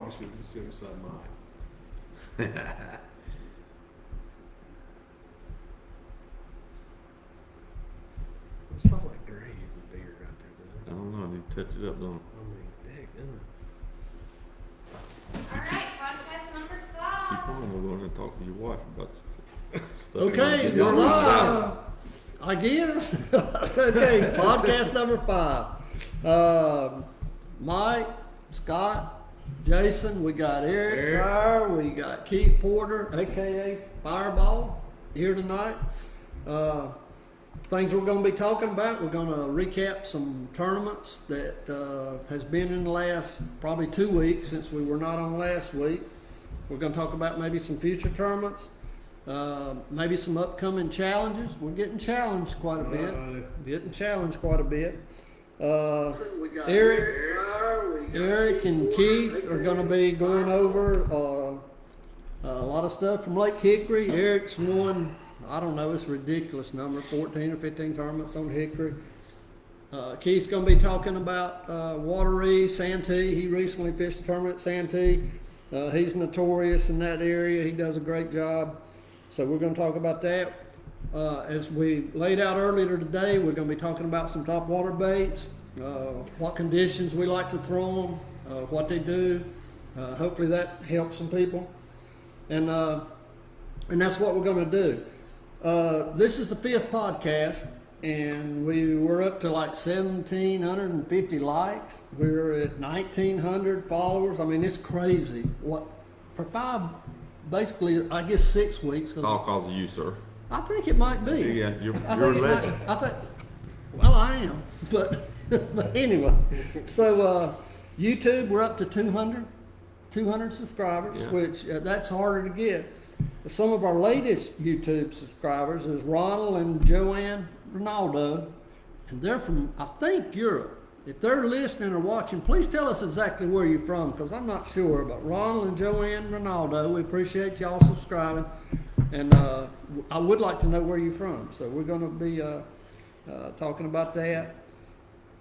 should sit beside mine. It's not like gray with beard right I there, don't know. I need to touch it up, don't I mean, dang, All right, podcast number I? Keep 5. on. We're going to talk to your wife about stuff. Okay, You we're know, live. I guess. Okay, podcast number 5. Mike, Scott, Jason, we got Eric Pryor, we got Keith Porter, aka Fireball, here tonight. Things we're going to be talking about, we're going to recap some tournaments that has been in the last probably 2 weeks since we were not on last week. We're going to talk about maybe some future tournaments, maybe some upcoming challenges. We're getting challenged quite a bit. Eric and Keith are going to be going over a lot of stuff from Lake Hickory. Eric's won, I don't know, it's a ridiculous number, 14 or 15 tournaments on Hickory. Keith's going to be talking about Wateree, Santee. He recently fished a tournament at Santee. He's notorious in that area. He does a great job. So we're going to talk about that. As we laid out earlier today, we're going to be talking about some top water baits, what conditions we like to throw them, what they do. Hopefully that helps some people. And that's what we're going to do. This is the 5th podcast, and we were up to like 1,750 likes. We're at 1,900 followers. I mean, it's crazy. What for 5, basically, I guess 6 weeks. It's all cause of you, sir. I think it might be. Yeah, you're I a think it might- legend. I think. Well, I am, but but anyway. So YouTube, we're up to 200 subscribers, Yeah. which that's harder to get. Some of our latest YouTube subscribers is Ronald and Joanne Ronaldo, and they're from, I think, Europe. If they're listening or watching, please tell us exactly where you're from, because I'm not sure. But Ronald and Joanne Ronaldo, we appreciate y'all subscribing, and I would like to know where you're from. So we're going to be talking about that.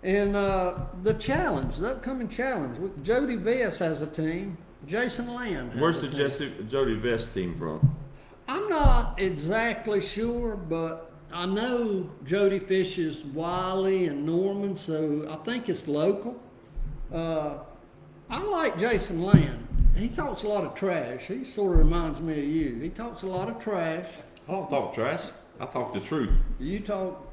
And the challenge, the upcoming challenge. Jody Vest has a team. Jason Land has Where's a the team. Jody Vest team from? I'm not exactly sure, but I know Jody fishes Wiley and Norman, so I think it's local. I like Jason Land. He talks a lot of trash. He sort of reminds me of you. He talks a lot of trash. I don't talk trash. I talk the truth. You talk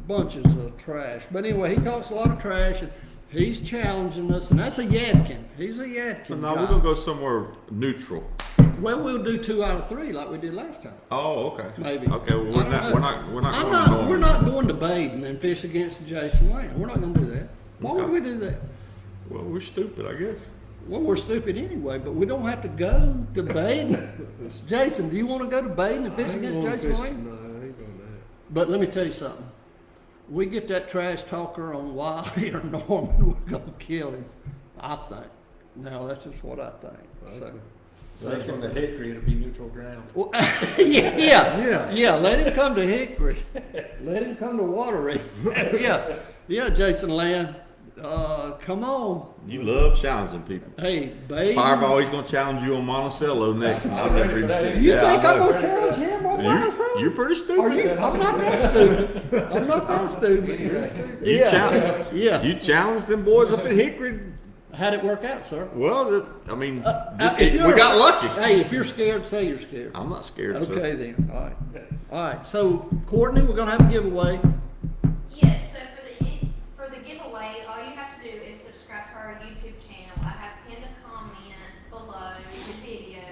bunches of trash. But anyway, he talks a lot of trash, and he's challenging us, and that's a Yadkin. He's a Yadkin. So now guy. we're gonna go somewhere neutral. Well, we'll do 2 out of 3 like we did last time. Oh, okay. Maybe. Okay. Well, I don't know. we're not I'm going not. normal. We're not going to Baden and fish against Jason Land. We're not going to do that. Why would Okay. we do that? Well, we're stupid, I guess. Well, we're stupid anyway, but we don't have to go to Baden. Jason, do you want to go to Baden and I fish ain't against going Jason fishing. Land? No, I ain't doing that. But let me tell you something. We get that trash talker on Wiley or Norman, we're going to kill him. I think. Now, that's just what I think. So. Take him to Hickory, it'll be neutral ground. Well, yeah. Yeah. Let him come to Hickory. Let him come to Wateree. yeah, Jason Land. Come on. You love challenging people. Hey, baby. Fireball, he's gonna challenge you on Monticello next. I've never even seen. You Yeah, think I I'm know. gonna challenge him on Monticello? You're pretty stupid. Are you? I'm not that stupid. I'm not that stupid. You challenge. Yeah. You challenged them boys up at Hickory. How'd it work out, sir? Well, I mean, If we you're- got lucky. Hey, if you're scared, say you're scared. I'm not scared. Okay then. All right. So Courtney, we're gonna have a giveaway. Yes, so for the giveaway, all you have to do is subscribe to our YouTube channel. I have pinned a comment below the video,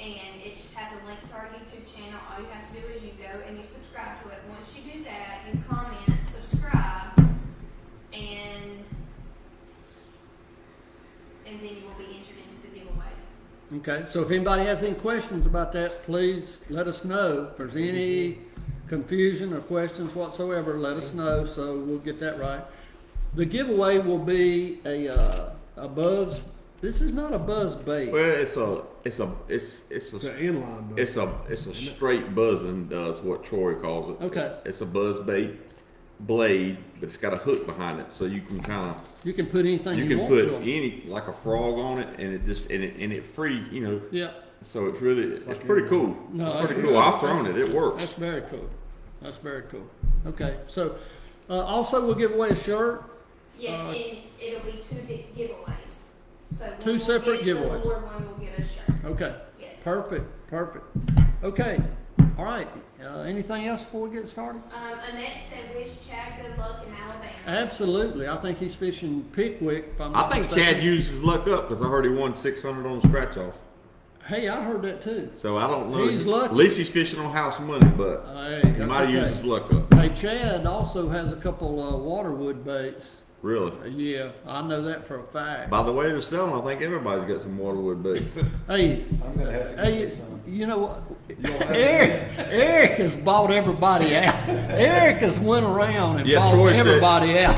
and it should have the link to our YouTube channel. All you have to do is you go and you subscribe to it. Once you do that, you comment, subscribe, and then you will be entered into the giveaway. Okay, so if anybody has any questions about that, please let us know. If there's any confusion or questions whatsoever, let us know, so we'll get that right. The giveaway will be a buzz. This is not a buzz bait. Well, it's a It's an inline, though. it's a straight buzzing. Is what Troy calls it. Okay. It's a buzz bait. blade, but it's got a hook behind it, so you can kind of You can put anything you, you can want put to 'em. any like a frog on it, and it just and it free, you know. Yeah, So it's really it's pretty cool. No, It's that's pretty good. cool. I've thrown it. It works. that's very cool. That's very cool. Okay, so also we'll give away a shirt. Yes, and it'll be two giveaways. So one Two will separate get the giveaways. award, one will get a shirt. Okay, Yes. perfect. Okay, all right. Anything else before we get started? Annette said wish Chad good luck in Alabama. Absolutely. I think he's fishing Pickwick. If I'm I not think mistaken. Chad used his luck up because I heard he won 600 on the scratch off. Hey, I heard that too. So I don't know. He's lucky. At least he's fishing on house money, but Hey, he that's might have okay. used his luck up. Hey, Chad also has a couple waterwood baits. Really. Yeah, I know that for a fact. By the way they're selling, I think everybody's got some waterwood baits. Hey, I'm gonna have to hey, get some. you know what? Eric has bought everybody out. Eric has went around and Yeah, bought Troy everybody said. out.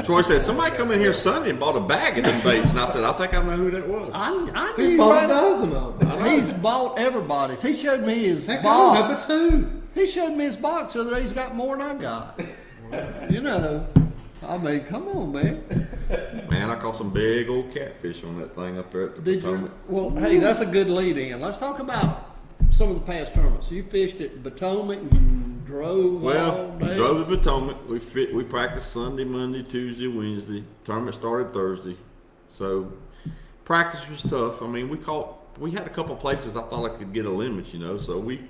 Troy said somebody come in here Sunday and bought a bag of them baits, and I said I think I know who that was. I He knew bought a right. dozen of them. He's bought everybody's. He showed me his Heck, I don't have box. but two. He showed me his box the other day. He's got more than I got. You know, I mean, come on, man. Man, I caught some big old catfish on that thing up there at the Did Potomac. you? Well, hey, that's a good lead in. Let's talk about some of the past tournaments. You fished at Potomac and drove all Well, day. drove to Potomac. We practiced Sunday, Monday, Tuesday, Wednesday. Tournament started Thursday, so practice was tough. I mean, we had a couple places I thought I could get a limit, you know. So we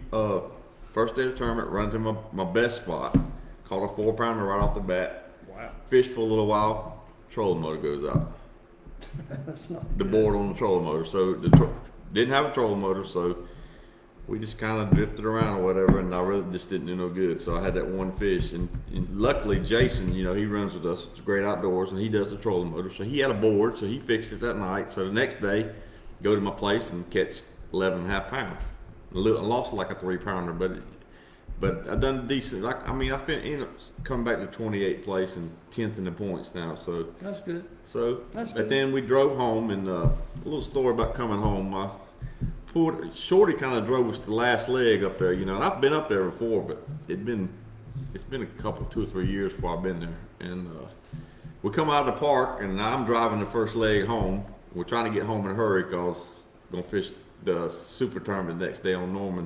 first day of the tournament, run to my best spot, caught a 4-pounder right off the bat. Wow. Fished for a little while, trolling motor goes out. That's not The board on the trolling motor, so didn't have a trolling motor, so we just kind of drifted around or whatever, and I really just didn't do no good. So I had that one fish, and luckily Jason, you know, he runs with us. It's great outdoors, and he does the trolling motor. So he had a board, so he fixed it that night. So the next day, go to my place and catch 11.5 pounds. I lost like a 3-pounder, but I done decent. I ended up coming back to 28th place and 10th in the points now. So. That's good. But good. then we drove home, and a little story about coming home. Shorty kind of drove us the last leg up there, you know. And I've been up there before, but it's been a couple, 2 or 3 years before I've been there. And we come out of the park, and I'm driving the first leg home. We're trying to get home in a hurry because we're gonna fish the super tournament the next day on Norman.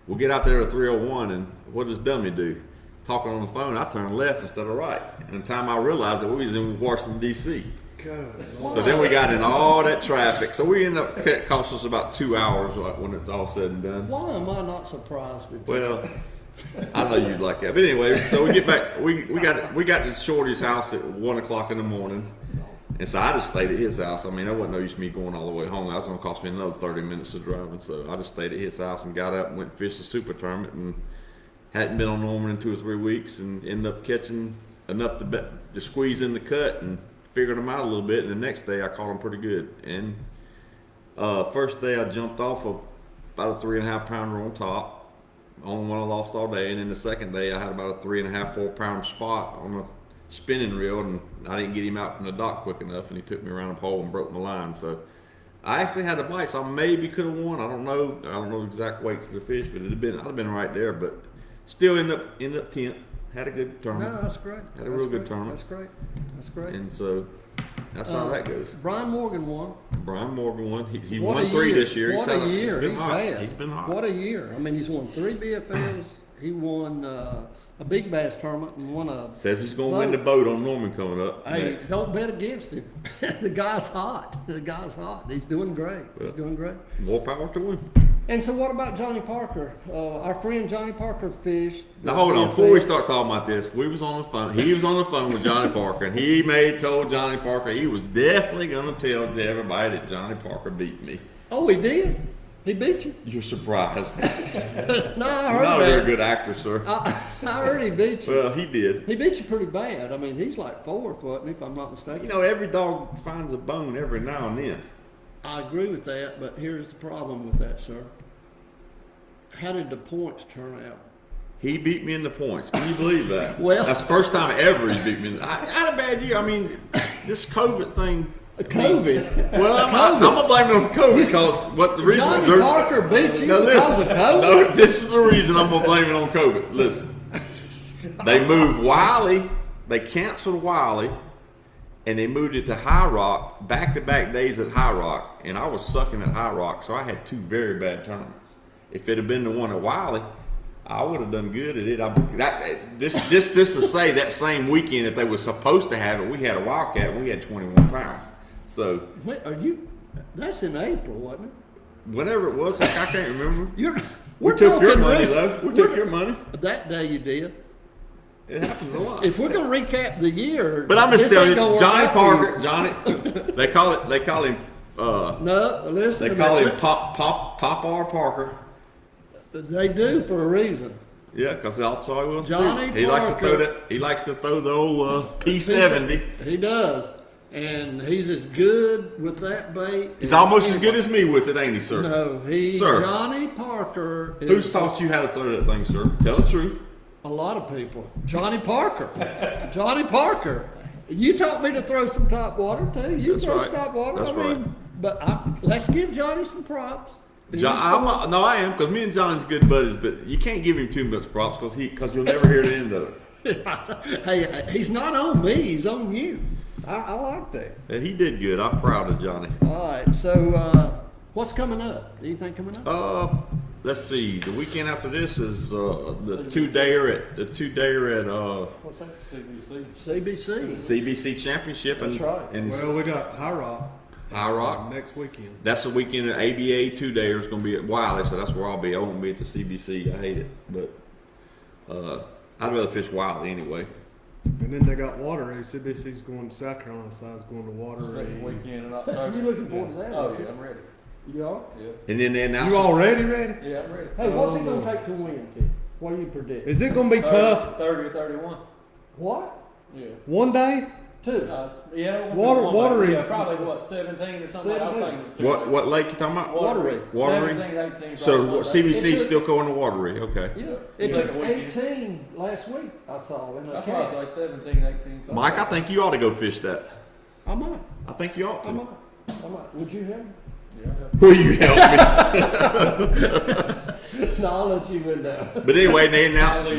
We'll get out there at 3:01, and what does Dummy do? Talking on the phone, I turn left instead of right. And the time I realized that we was in Washington, D.C. God. So then we got in all that traffic. So we ended up, it cost us about 2 hours when it's all said and done. Why am I not surprised at that? Well, I know you'd like that. But anyway, so we get back, we got to Shorty's house at 1 o'clock in the morning. And so I just stayed at his house. I mean, that wasn't no use me going all the way home. That was going to cost me another 30 minutes of driving. So I just stayed at his house and got up and went and fished the super tournament, and hadn't been on Norman in 2 or 3 weeks, and ended up catching enough to squeeze in the cut and figured them out a little bit. And the next day I caught them pretty good. And first day I jumped off of about a 3.5 pounder on top, only one I lost all day. And then the second day I had about a 3.5, 4 pound spot on a spinning reel, and I didn't get him out from the dock quick enough, and he took me around the pole and broke my line. So I actually had a bite, so I maybe could have won. I don't know the exact weights of the fish, but I'd have been right there. But still ended up 10th. Had a good tournament. No, that's great. Had a real good tournament. That's great. That's great. And so that's how that goes. Brian Morgan won. Brian Morgan won. He What won a 3 year. this year. What He's a year been he's hot. had. He's been hot. What a year. I mean, he's won 3 BFLs. He won a big bass tournament and won a. Says he's going to win the boat on Norman coming up Hey, next. don't bet against him. The guy's hot. The guy's hot. He's doing great. He's doing great. More power to him. And so, what about Johnny Parker? Our friend Johnny Parker fished. Now hold on, before we start talking about this, we was on the phone. He was on the phone with Johnny Parker, and he told Johnny Parker he was definitely going to tell everybody that Johnny Parker beat me. Oh, he did. He beat you. You're surprised. No, I You're heard not a very that. good actor, sir. I heard he beat you. Well, he did. He beat you pretty bad. I mean, he's like 4th, wasn't he? If I'm not mistaken. You know, every dog finds a bone every now and then. I agree with that, but here's the problem with that, sir. How did the points turn out? He beat me in the points. Can you believe that? Well- that's the first time ever he beat me. I had a bad year. I mean, this COVID thing. COVID. Well, I'm gonna blame it on COVID because the reason Johnny Parker beat you Now because listen, of COVID? no, this is the reason I'm gonna blame it on COVID. Listen, They moved Wiley. They canceled Wiley, and they moved it to High Rock. Back-to-back days at High Rock, and I was sucking at High Rock, so I had 2 very bad tournaments. If it had been the one at Wiley, I would have done good at it. This to say that same weekend that they were supposed to have it, we had a Wildcat. And we had 21 pounds. So Wait, are you? That's in April, wasn't it? whenever it was, heck, I can't remember. You're. We we're took your talking money risk- though. We we're- took your money. That day you did. It happens a lot. If we're gonna recap the year, But I'm just this telling ain't you, gonna work Johnny out for you. Parker, Johnny. They call him. No, listen. They to call me. him Pop R Parker. They do for a reason. Yeah, because that's all he wants Johnny to do. He likes to Parker. throw that. He likes to throw the old P70. He does, and he's as good with that bait. He's almost as good as me with it, ain't he, sir? No, Sir. Johnny Parker. Is Who's taught you how to throw that thing, sir? Tell the truth. A lot of people. Johnny Parker. Johnny Parker. You taught me to throw some top water too. You That's throw right. some top water. That's I mean, but let's give Johnny some props. I am, because me and Johnny's good buddies, but you can't give him too much props because you'll never hear the end of it. Hey, he's not on me. He's on you. I like that. And he did good. I'm proud of Johnny. All right. So, what's coming up? Anything coming up? Let's see. The weekend after this is the 2-dayer at What's that? CBC. CBC. CBC Championship That's right. in Well, we got High Rock High Rock. next weekend. That's the weekend at ABA 2-dayer is going to be at Wiley, so that's where I'll be. I won't be at the CBC. I hate it, but I'd rather fish Wiley anyway. And then they got Water A. CBC's going to South Carolina side's going to Water Second A. weekend in October. You looking forward to that? Oh aren't yeah, you? I'm ready. You are? Yeah, And then they announced You already ready? yeah, I'm ready. Hey, what's it Oh. gonna take to win, kid? What do you predict? Is it going to be tough? 30 or 31. What? Yeah. One day? Two. Yeah, Water yeah, is- probably what 17 or something. I was 17. thinking it was too what late. what lake you talking about? Watery. Watery? 17, 18. So probably. CBC It's a- still going to Watery? Okay. Yeah. Yeah. It Second took weekend. 18 last week. I saw in a That's why I cat. was like 17, 18. something. Mike, I think you ought to go fish that. I might. I think you ought I to. might. I might. Would you help me? Yeah. Will you help me? No, I'll let you win now. But anyway, they announced the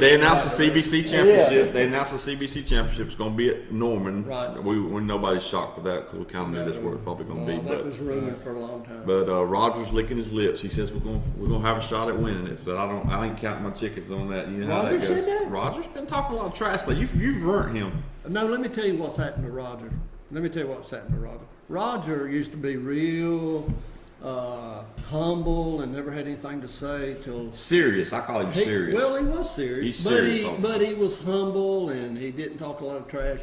CBC championship. Yeah. They announced the CBC championship is going to be at Norman. Right. We nobody's shocked with that because we kind of knew this where it's probably going to Well, be. that was rumored for a long time. But Roger's licking his lips. He says we're gonna have a shot at winning it. But I ain't counting my chickens on that. You know how Roger that said goes. that? Roger's been talking a lot of trash. Like you've burnt him. No, let me tell you what's happened to Roger. Let me tell you what's happened to Roger. Roger used to be real humble and never had anything to say till Serious. I call him he, serious. well, he was serious. He's but serious all the but he was humble and he didn't talk a lot of trash.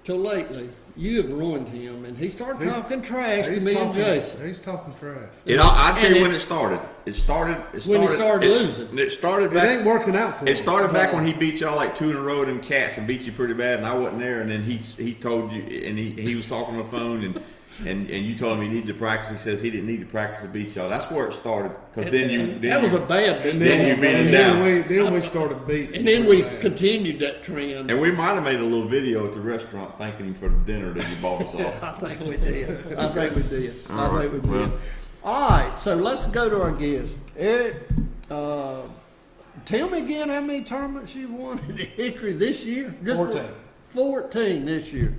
Till lately, you have ruined him, and he started He's- talking trash to He's me and talking- Jason. He's talking trash. I'll tell And you it- when it started. It started When he started losing. It started It back. ain't working out for him. It started back when he beat y'all like 2 in a row in cats and beat you pretty bad, and I wasn't there. And then he told you, and he was talking on the phone, and you told him he needed to practice. He says he didn't need to practice to beat y'all. That's where it started. Because That was a bad beat. Then you beat him and down. then we started beating. And then we him. continued that trend. And we might have made a little video at the restaurant thanking him for the dinner that you bought us off. I think we did. I think we did. All I right, think we did. well. All right, so let's go to our guest. Eric, tell me again how many tournaments you won at Hickory this year? 14. 14 this year.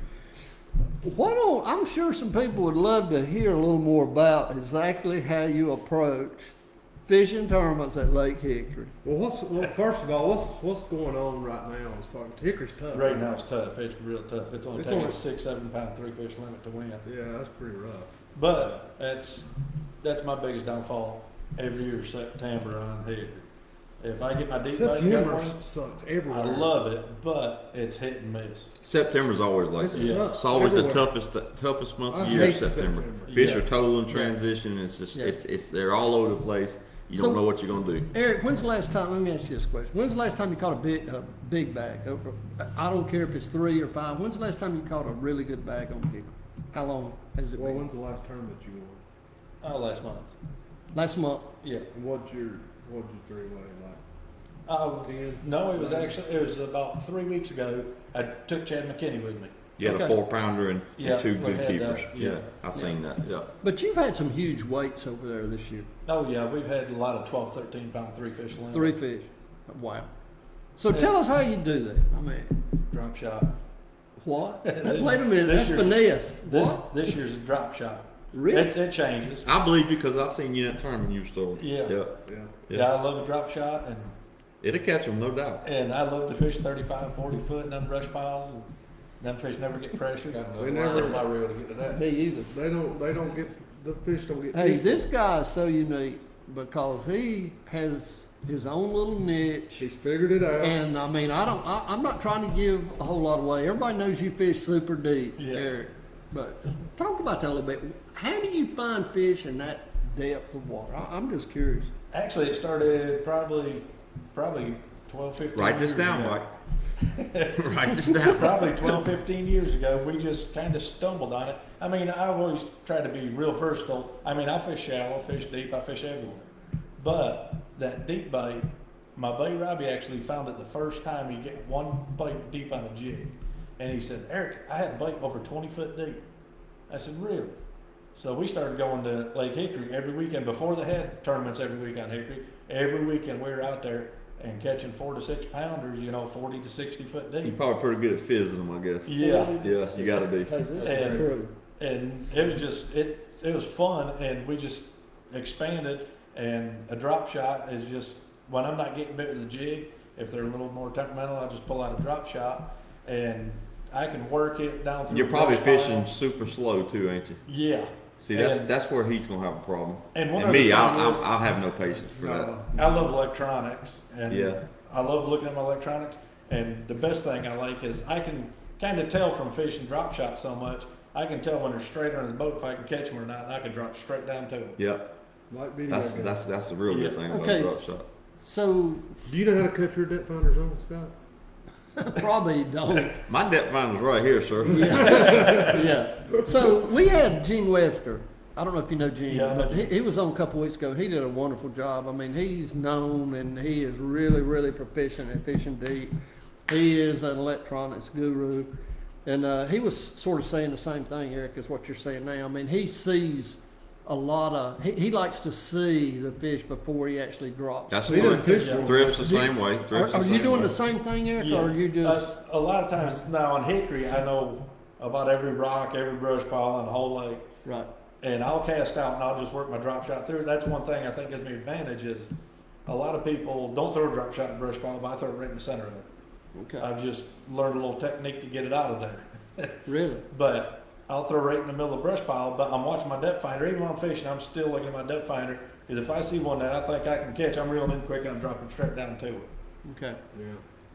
I'm sure some people would love to hear a little more about exactly how you approach fishing tournaments at Lake Hickory. Well, first of all, what's going on right now? Is fucking Hickory's tough. Right now it's tough. It's real tough. It's only It's taking only- 6-7 pound 3-fish limit to win. Yeah, that's pretty rough. But that's my biggest downfall every year. September on Hickory. If I get my deep bait September going, sucks I everywhere. love it, but it's hit and miss. September's always like It that. sucks It's always the everywhere. toughest month I of the year. hate September. September. Fish Yeah. are total in transition. It's just Yeah. it's they're all over the place. You don't So- know what you're gonna do. Eric, when's the last time? Let me ask you this question. When's the last time you caught a big bag? I don't care if it's 3 or 5. When's the last time you caught a really good bag on Hickory? How long has it Well, been? when's the last tournament you won? Oh, last month. Last month. Yeah. And what'd your 3-way like? No, it was about 3 weeks ago. I took Chad McKinney with me. You had a Okay. 4-pounder and Yeah, 2 we good had keepers. that, Yeah, yeah. I seen that. Yeah. But you've had some huge weights over there this year. Oh yeah, we've had a lot of 12, 13 pound 3-fish limit. 3 fish. Wow. So tell us how you do that. I mean, Drop shot. what? This- Wait a minute, this that's year's- finesse. This, What? this year's a drop shot. Really? It changes. I believe you because I seen you in that tournament you were storing. Yeah. Yeah. Yeah. Yeah, I love a drop shot, It'll catch them, no doubt. and I love to fish 35, 40 foot in them brush piles, and them fish never get pressured. Got They another line never- on my reel to get to that. Me either. They don't get, the fish don't get. Hey, fished. this guy is so unique because he has his own little niche. He's figured it out. And I mean, I'm not trying to give a whole lot away. Everybody knows you fish super deep, Yeah. Eric. But talk about that a little bit. How do you find fish in that depth of water? I'm just curious. Actually, it started probably 12, 15 Write this years down, ago. Mike. Write this down. Probably 12, 15 years ago, we just kind of stumbled on it. I mean, I've always tried to be real versatile. I mean, I fish shallow, fish deep, I fish everywhere. But that deep bait, my buddy Robbie actually found it the first time he get one bait deep on a jig. And he said, Eric, I had a bait over 20 foot deep. I said, really? So we started going to Lake Hickory every weekend. Before they had tournaments every week on Hickory, every weekend we were out there and catching 4 to 6 pounders, 40 to 60 foot You're deep. probably pretty good at fizzing them, I guess. Yeah. Yeah, you gotta be. Hey, this And- is true. And it was just, it was fun, and we just expanded. And a drop shot is just, when I'm not getting bit with a jig, if they're a little more temperamental, I just pull out a drop shot, and I can work it down through You're the probably brush fishing pile. super slow too, ain't you? Yeah. See, And- that's where he's gonna have a problem. And one And other me, thing I'll is- have no patience for that. I love electronics, and Yeah. I love looking at my electronics. And the best thing I like is I can kind of tell from fishing drop shots so much. I can tell when they're straight under the boat if I can catch them or not, and I can drop straight down to them. Yep. Like video That's games. that's the real good Yeah. thing about Okay. a drop shot. So Do you know how to cut your depth finders on, Scott? probably don't. My depth finder's right here, sir. Yeah. So we had Gene Webster. I don't know if you know Gene, Yeah, I know but he was on a couple weeks ago. He did a wonderful job. I mean, he's known and he is really, really proficient at fishing deep. He is an electronics guru. And he was sort of saying the same thing, Eric, as what you're saying now. I mean, he sees a lot of, he likes to see the fish before he actually drops. That's He the doesn't way. fish for Thrift's the same way. Are, Thrift's are the you same doing way. the same thing, Eric, Yeah. or are you just... A lot of times now on Hickory, I know about every rock, every brush pile on the whole lake. Right. And I'll cast out and I'll just work my drop shot through. That's one thing I think gives me advantage is a lot of people don't throw a drop shot in a brush pile, but I throw it right in the center of it. Okay. I've just learned a little technique to get it out of there. Really? But I'll throw right in the middle of the brush pile, but I'm watching my depth finder. Even when I'm fishing, I'm still looking at my depth finder. Because if I see one that I think I can catch, I'm reeling in quick and I'm dropping straight down to it. Okay. Yeah.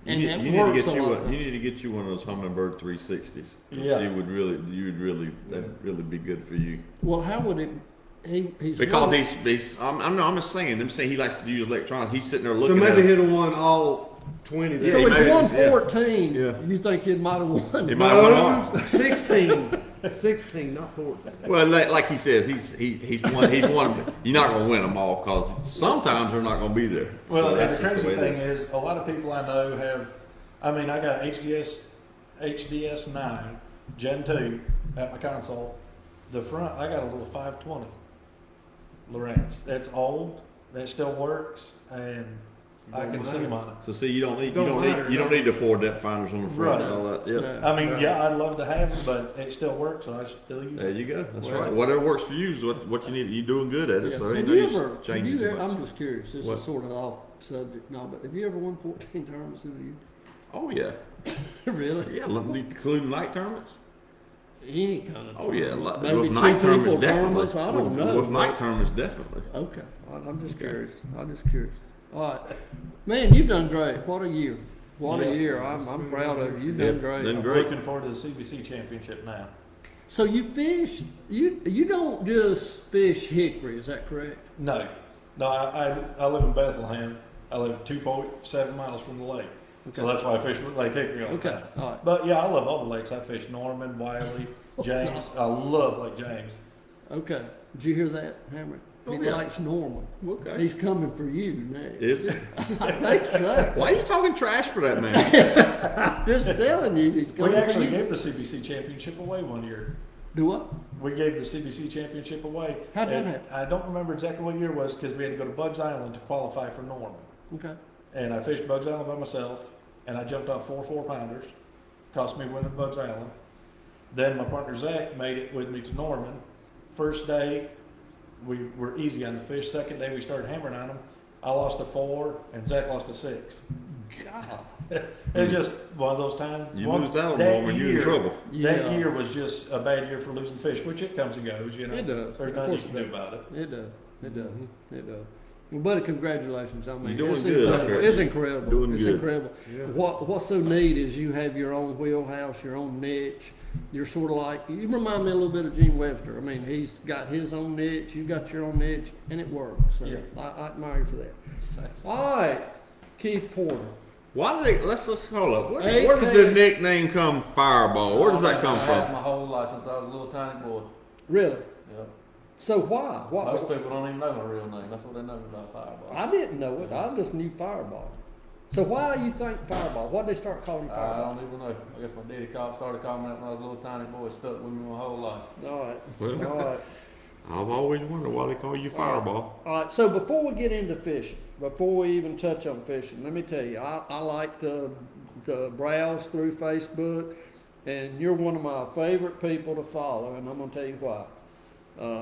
And you that need to works get a you lot one. of You times. need to get you one of those Humminbird 360s. Yeah. You would really that'd really be good for you. Well, how would it? He's Because really- he's I'm just saying. Them saying he likes to use electronics. He's sitting there So looking maybe at hit a one all 20. Yeah, So he it's made it, 114. yeah. You think it might have won? It might have went on. 16. 16, not 14. Well, like he says, he's one. You're not going to win them all because sometimes they're not going to be there. Well, So and that's the just crazy way it thing is, a lot of people I know have, I mean, I got HDS 9 Gen 2 at my console. The front, I got a little 520 Lowrance. That's old. That still works, and I Don't can see matter. them on it. So see, you don't need Don't matter, you don't no. need the 4 depth finders on the front and Right. all that. Yep. No. I mean, yeah, I'd love to have it, but it still works, so I still use There it. you go. That's Well- right. Whatever works for you is what you need. You're doing good at it. Yeah. So ain't Have no you use ever? Have changing you too ever much. I'm just curious. This What? is sort of off subject now, but have you ever won 14 tournaments in a year? Oh yeah, Really? yeah. Including night tournaments. Any kind of. Oh yeah, tournament. with Maybe night two tournaments people tournaments. definitely. I don't with, know. With night tournaments definitely. Okay. I'm just curious. I'm just curious. All right, man, you've done great. What a year. What Yeah. a year. I'm proud of you. You've Yeah, done great. done I'm great. looking forward to the CBC championship now. So you fish? You don't just fish hickory, is that correct? No, I live in Bethlehem. I live 2.7 miles from the lake. Okay. So that's why I fish Lake Hickory all the Okay. time. All right. But yeah, I love all the lakes. I fish Norman, Wiley, James. I love Lake James. Okay. Did you hear that, Hammer? He Oh, yeah. likes Norman. Okay. He's coming for you next. Is it? I think so. Why are you talking trash for that man? Just telling you, he's coming We actually for you. gave the CBC championship away one year. Do what? We gave the CBC championship away. How'd that And happen? I don't remember exactly what year it was because we had to go to Bugs Island to qualify for Norman. Okay. And I fished Bugs Island by myself. and I jumped off 4 4-pounders. Cost me a win at Bugs Allen. Then my partner Zach made it with me to Norman. First day, we were easy on the fish. Second day, we started hammering on them. I lost a 4, and Zach lost a 6. God. It's just one of those times. You lose out on Norman, you're in trouble. That Yeah. year was just a bad year for losing fish, which it comes and goes, you know. It does. There's Of nothing you course can it do does. about it. It does. It does. It does. Well, buddy, congratulations. I mean, You're doing it's good out incredible. there. It's incredible. Doing it's good. incredible. What's so neat is you have your own wheelhouse, your own niche. You're sort of like, you remind me a little bit of Gene Webster. I mean, he's got his own niche, you got your own niche, and it works. So Yeah. I admire you for that. Thanks. All right, Keith Porter. Why did they, let's hold up. Where AK. does the nickname come, Fireball? Where does that come I had from? my whole life since I was a little tiny boy. Really? Yeah. So why? Most people don't even know my real name. That's what they know about Fireball. I didn't know it. I just knew Fireball. So why do you think Fireball? Why did they start calling you I Fireball? don't even know. I guess my daddy started calling me that when I was a little tiny boy. It stuck with me my whole life. All right. Well, All right. I've always wondered why they call you Fireball. All right, so before we get into fishing, before we even touch on fishing, let me tell you, I like to browse through Facebook, and you're one of my favorite people to follow, and I'm going to tell you why.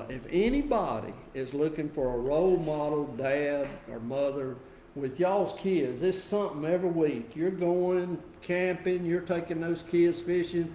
If anybody is looking for a role model, dad or mother, with y'all's kids, it's something every week. You're going camping, you're taking those kids fishing.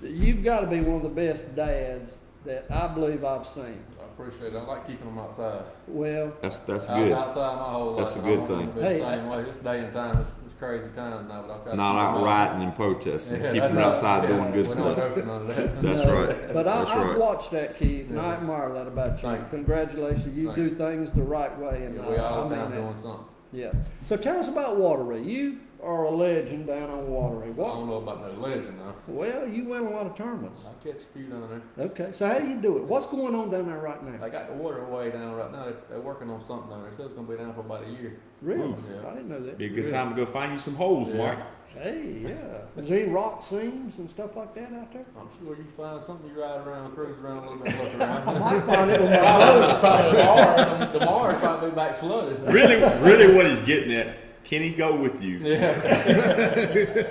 You've got to be one of the best dads that I believe I've seen. I appreciate it. I like keeping them outside. Well, That's I was good. outside my whole life. That's a and good I want them thing. to be Hey, the same way. This day and time, it's crazy time now, but I try to Not keep out them rioting and protesting. Yeah, Keep that's them right. outside Yeah, doing good we're not stuff. open none of that. That's no, right. But That's I've right. watched that, Keith, and I Yeah. admire that about you. Thank you. Congratulations, you Thank do you. things the right way, and Yeah, we all I the mean time that. doing something. Yeah. So tell us about Watery. You are a legend down on Watery. I What? don't know about no legend now. Well, you win a lot of tournaments. I catch a few down there. Okay. So how do you do it? What's going on down there right now? They got the waterway down right now. They're working on something down there. It says it's gonna be down for about a year. Really? Yeah. I didn't know that. Be a good time to go find you some holes, Yeah. Mike. Hey, yeah. Is there any rock seams and stuff like that out there? I'm sure you find something. You ride around, cruise around a little bit, look around. I might find it with my boat. Probably tomorrow's probably back flooded. Really what he's getting at, can he go with you? Yeah.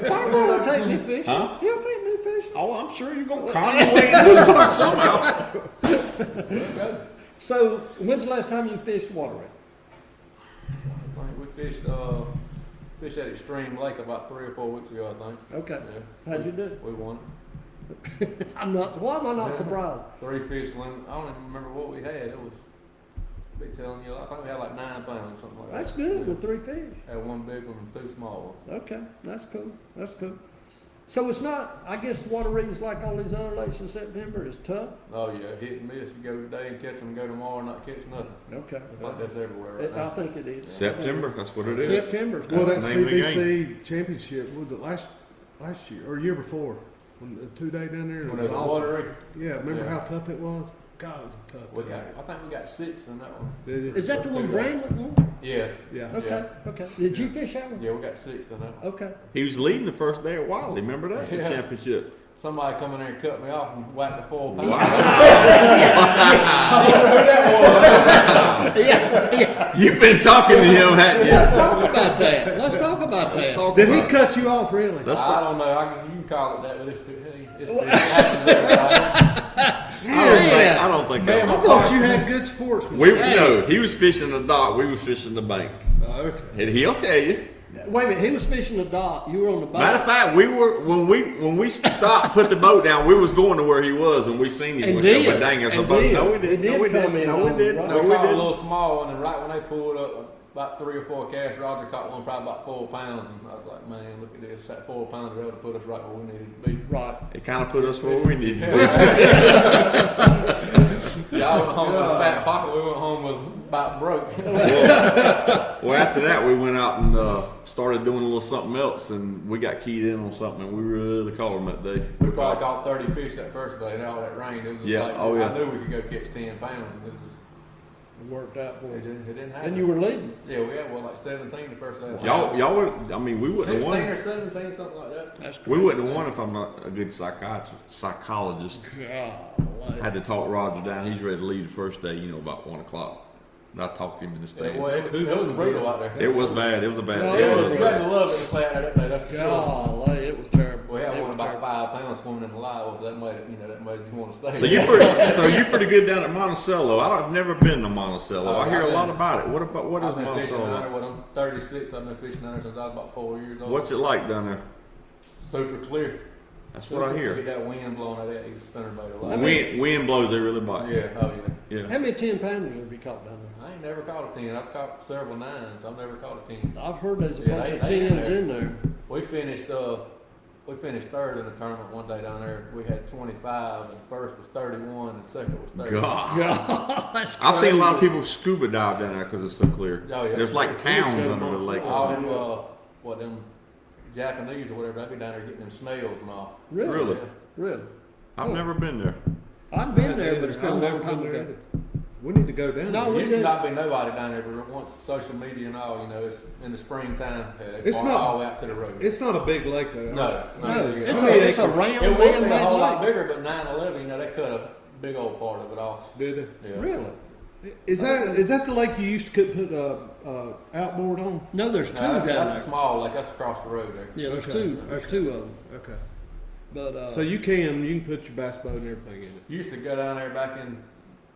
Fireball will take me fishing. Huh? He'll take me fishing. Oh, I'm sure you're going to con your way into his boat somehow. So, when's the last time you fished Watery? I think we fished at Extreme Lake about 3 or 4 weeks ago, I think. Okay. Yeah. How'd you do? We won. I'm not. Why am I not surprised? 3 fish limit. I don't even remember what we had. It was, be telling you, I think we had like 9 pounds, something like That's that. good Yeah. with 3 fish. Had 1 big one and 2 small ones. Okay, that's cool. That's cool. So it's not. I guess Watery is like all these other lakes in September. It's tough. Oh yeah, hit and miss. You go today and catch them, and go tomorrow and not catch nothing. Okay. It's like that's everywhere right I now. think it is. September, that's what it is. September's Well, that That's the name of the CBC championship, what was it last year or year before? When the 2-day down there, it When was there's awful. watery, Yeah, remember Yeah. how tough it was? God, it was a tough. we day. got. I think we got 6 in that one. Did it? Is that the one Brandon won? Yeah. Yeah. Okay. Okay. Did you fish that one? Yeah, we got 6 in that one. Okay. He was leading the first day at Wiley. Remember that? The Yeah. championship. Somebody come in there and cut me off and whacked the 4 pound. Wow. Yeah. You've been talking to him, hadn't you? Let's talk about that. Let's talk about Let's that. talk Did he about it. cut you off really? Let's I talk. don't know. You can call it that, but it happens every time. I don't think Man, that I thought you had good sportsmanship. we no, he was fishing the dock, we was fishing the bank. Oh, okay. And he'll tell you. Wait a minute. He was fishing the dock. You were on the boat. Matter of fact, we were when we stopped, put the boat down, we was going to where he was, and we seen him. And We said, did. "But dang, there's a And boat." did. No, we It didn't. did No, we come didn't. in No, a we little, didn't. right? No, We we caught a didn't. little small one, and right when they pulled up about 3 or 4 casts, Roger caught one probably about 4 pounds, and I was like, man, look at this, that 4 pounder would have put us right where we needed to be. Right. It kind of put us where we needed to be. Y'all went home with a fat pocket, we went home with about broke. Well, after that, we went out and started doing a little something else, and we got keyed in on something, and we really caught him that day. We probably caught 30 fish that first day, and all that rain, it was just Yeah, like, oh, yeah. I knew we could go catch 10 pounds, and It worked out for it you. didn't happen. And you were leading. Yeah, we had, like 17 the first day. Y'all would. I mean, we wouldn't 16 have won. or 17, something like that. That's We wouldn't have won if I'm not a good psychologist. I had to talk Roger down. He's ready to leave the first day, about 1 o'clock. I talked to him in the It stand. was, it was brutal out there. It was bad. It was a bad No, day. it You was had to love it to play out there that day, that's for sure. Golly, it was terrible. We had It one was about terrible. 5 pounds swimming in the live, so that made it, that made you want to stay. So you pretty good down at Monticello. I've never been to Monticello. I hear a lot about it. What is I've been fishing down there Monticello? when I'm 36. I've been fishing down there since I was about 4 years old. What's it like down there? Super clear. That's what I You hear. get that wind blowing out of that, you can spinner bait a lot. Wind blows, they really bite. Yeah, oh yeah. Yeah. How many 10-pounders have you caught down I ain't never caught a 10. I've caught several 9s. I've never caught a 10. there? I've heard there's a Yeah, bunch they- of they in 10s there. in there. We finished third in the tournament one day down there. We had 25, and first was 31, and second was 30. God. God, that's I've seen a lot of crazy. people scuba dive down there because it's so clear. Oh, yeah. There's like towns under the lake. All them, them Japanese or whatever, they be down there getting them snails and all. Really? Really? Yeah. Really? I've never been there. I've been there, but it's been a long time there ago. either. We need to go down No, there. we Used to did. not be nobody down there, but once social media and all, it's in the springtime. They It's park not- all out to the road. It's not a big lake though. No, No, yeah. it's a round It would be a man-made whole lot lake. bigger, but 9/11, they cut a big old part of it off. Did they? Yeah. Really? Is that the lake you used to put outboard on? No, there's two No, down that's there. the small lake. That's across the road there. Yeah, there's Okay. two. There's Okay. two of them. Okay. But So you can put your bass boat and everything in it. Used to go down there back in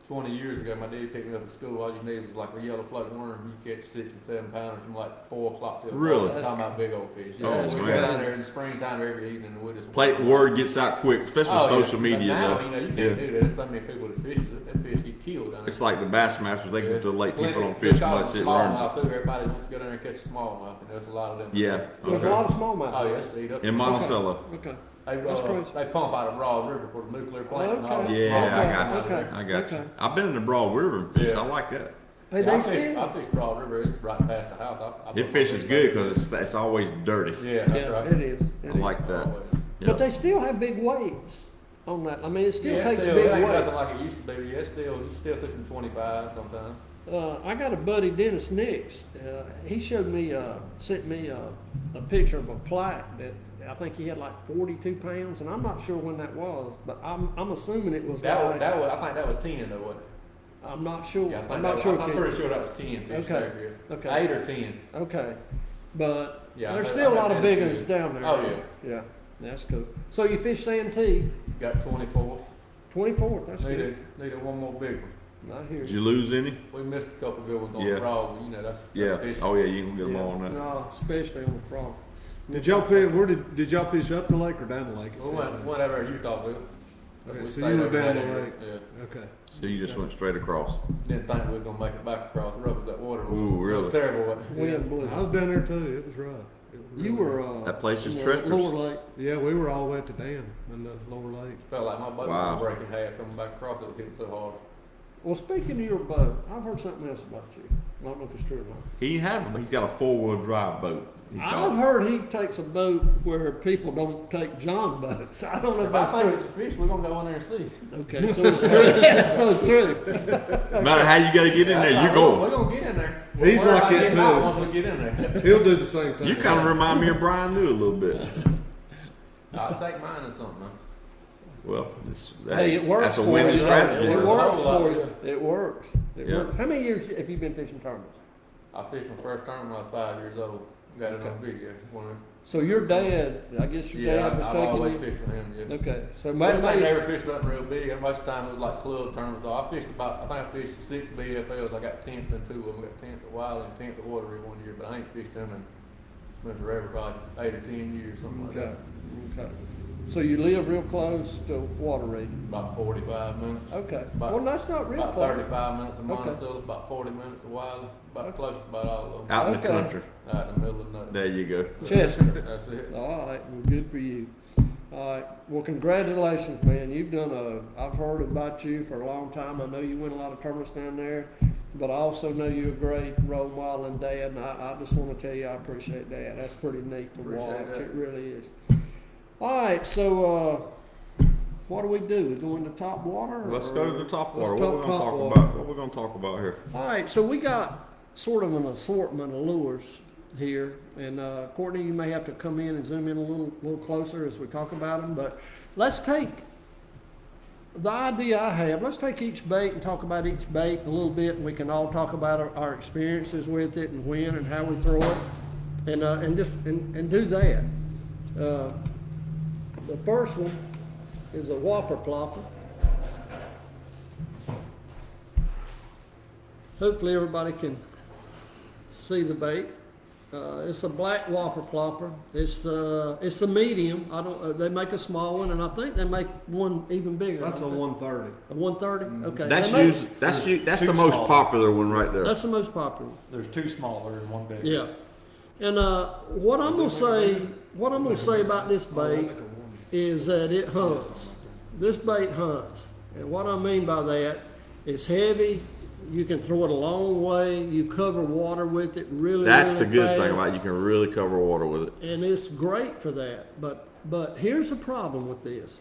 20 years ago. My dad picked me up at school. All you need was like a yellow floating worm. You catch 6 and 7 pounders from like 4 o'clock till Really? I'm talking about big old fish. Yeah, Oh, we go man. down there in the springtime every evening and we just Word gets out quick, especially with Oh, yeah. social But media. now, though. you can't Yeah. do that. There's so many people that fish it. That fish get killed down there. It's like the Bassmasters. They go to the lake. People don't Plenty- fish call much. it It learns. smallmouth too. Everybody wants to go down there and catch smallmouth, and there's a lot of them. Yeah. there's a Okay. lot of smallmouth. Oh yes, they eat up. In Monticello. Okay. They, crazy. they pump out of Broad River for the nuclear plant. And all Okay. the Yeah, small I guys got out you. there. I got Okay. you. I've been in the Broad River and fished. Yeah. I like that. Hey, Yeah, they I still. fish Broad River. It's right past the house. I It put my fishes fish good back. because it's always dirty. Yeah, that's Yeah, right. it is. I It is. like that. Always. Yeah. But they still have big weights on that. I mean, it still Yeah, takes still, big it ain't nothing weights. like it used to be. Yeah, you still fish some 25 sometimes. I got a buddy, Dennis Nix. He showed me, sent me a picture of a plaque that I think he had like 42 pounds, and I'm not sure when that was, but I'm assuming it was That like, was, I think that was 10 though, wasn't it? I'm not sure. Yeah, I think I'm that not was- sure. I'm if pretty sure that was 10 fish Okay. there. Yeah. Okay. 8 or 10. Okay, but Yeah, there's I still a know lot of Dennis big ones is. down there. Oh, Yeah, that's cool. So you fish Santee, Got 24th. 24th. That's good. Needed one more big one. I hear Did you. you lose any? We missed a couple good ones on Yeah. frog. That's Yeah. fishing. Oh yeah, you can get them Yeah. all on that. No, especially on the frog. Did y'all fish? Where did y'all fish up the lake or down the lake? We went over to Utah, Bill. Okay, We so stayed you were over down that the area. lake. Yeah. Okay. So you just went straight across. Didn't think we was gonna make it back across the rough as that water was. Ooh, It really? was terrible. wasn't it? Wind blew. I was down there too. It was rough. It was You really were rough. That place is in the treacherous. Lower Lake. Yeah, we were all the way at the dam in the lower lake. Felt like my boat Wow. was breaking half coming back across. It was hitting so hard. Well, speaking of your boat, I've heard something else about you. I don't know if it's true or not. He have them. He's got a 4-wheel drive boat. He I've called it. heard he takes a boat where people don't take John boats. I don't know if If I that's think true. it's a fish, we're gonna go in there and see. Okay, so it's true. So it's true. No matter how you got to get in there, you're We're going. gonna get in there. He's We're like about that getting out too. Once we get in there. He'll do the same thing. You kind of remind me of Brian New a little bit. I'll take mine or something. Man. Well, Hey, it works that's a for winning you. strategy. It It works works. for you. It works. It Yeah. works. How many years have you been fishing tournaments? I fished my first tournament when I was 5 years old. Got it on video. So your dad, I guess your Yeah, dad was I've taking always you. fished with him. Yeah. Okay, so Most I maybe never fished nothing real big, and most of the time it was like club tournaments. So I fished I think I fished 6 BFLs. I got 10th in 2 of them. I got 10th at Wiley and 10th at Waterbury one year, but I ain't fished them in, it's been forever, probably 8 or 10 years, something like okay, that. okay. So you live real close to Waterbury. About 45 minutes. Okay. About- Well, that's not real About close. 35 minutes to Okay. Monticello, about 40 minutes to Wiley, about close to about all of them. Out in the Okay. country. Out in the middle of nothing. There you go. Chester. That's it. All right, well, good for you. All right, well, congratulations, man. You've done I've heard about you for a long time. I know you win a lot of tournaments down there, but I also know you're a great role model and dad, and I just want to tell you I appreciate that. That's pretty neat to Appreciate watch. that. It really is. All right, so what do? We go into top water? Let's or- go to the top Let's water. What talk we gonna top talk water. about? What we gonna talk about here? All right, so we got sort of an assortment of lures here, and Courtney, you may have to come in and zoom in a little closer as we talk about them. But let's take the idea I have, let's take each bait and talk about each bait a little bit, and we can all talk about our experiences with it and when and how we throw it, and just do that. The first one is a whopper plopper. Hopefully everybody can see the bait. It's a black whopper plopper. It's a medium. They make a small one, and I think they make one even bigger. That's a 130. A 130. Okay. That's They make- usually that's Too the most small. popular one right there. That's the most popular. There's two smaller and one bigger. Yeah. And what I'm gonna say about this bait is that it hunts. This bait hunts, and what I mean by that, it's heavy. You can throw it a long way. You cover water with it really. That's really the good fast. thing about it. You can really cover water with it. And it's great for that. But here's the problem with this.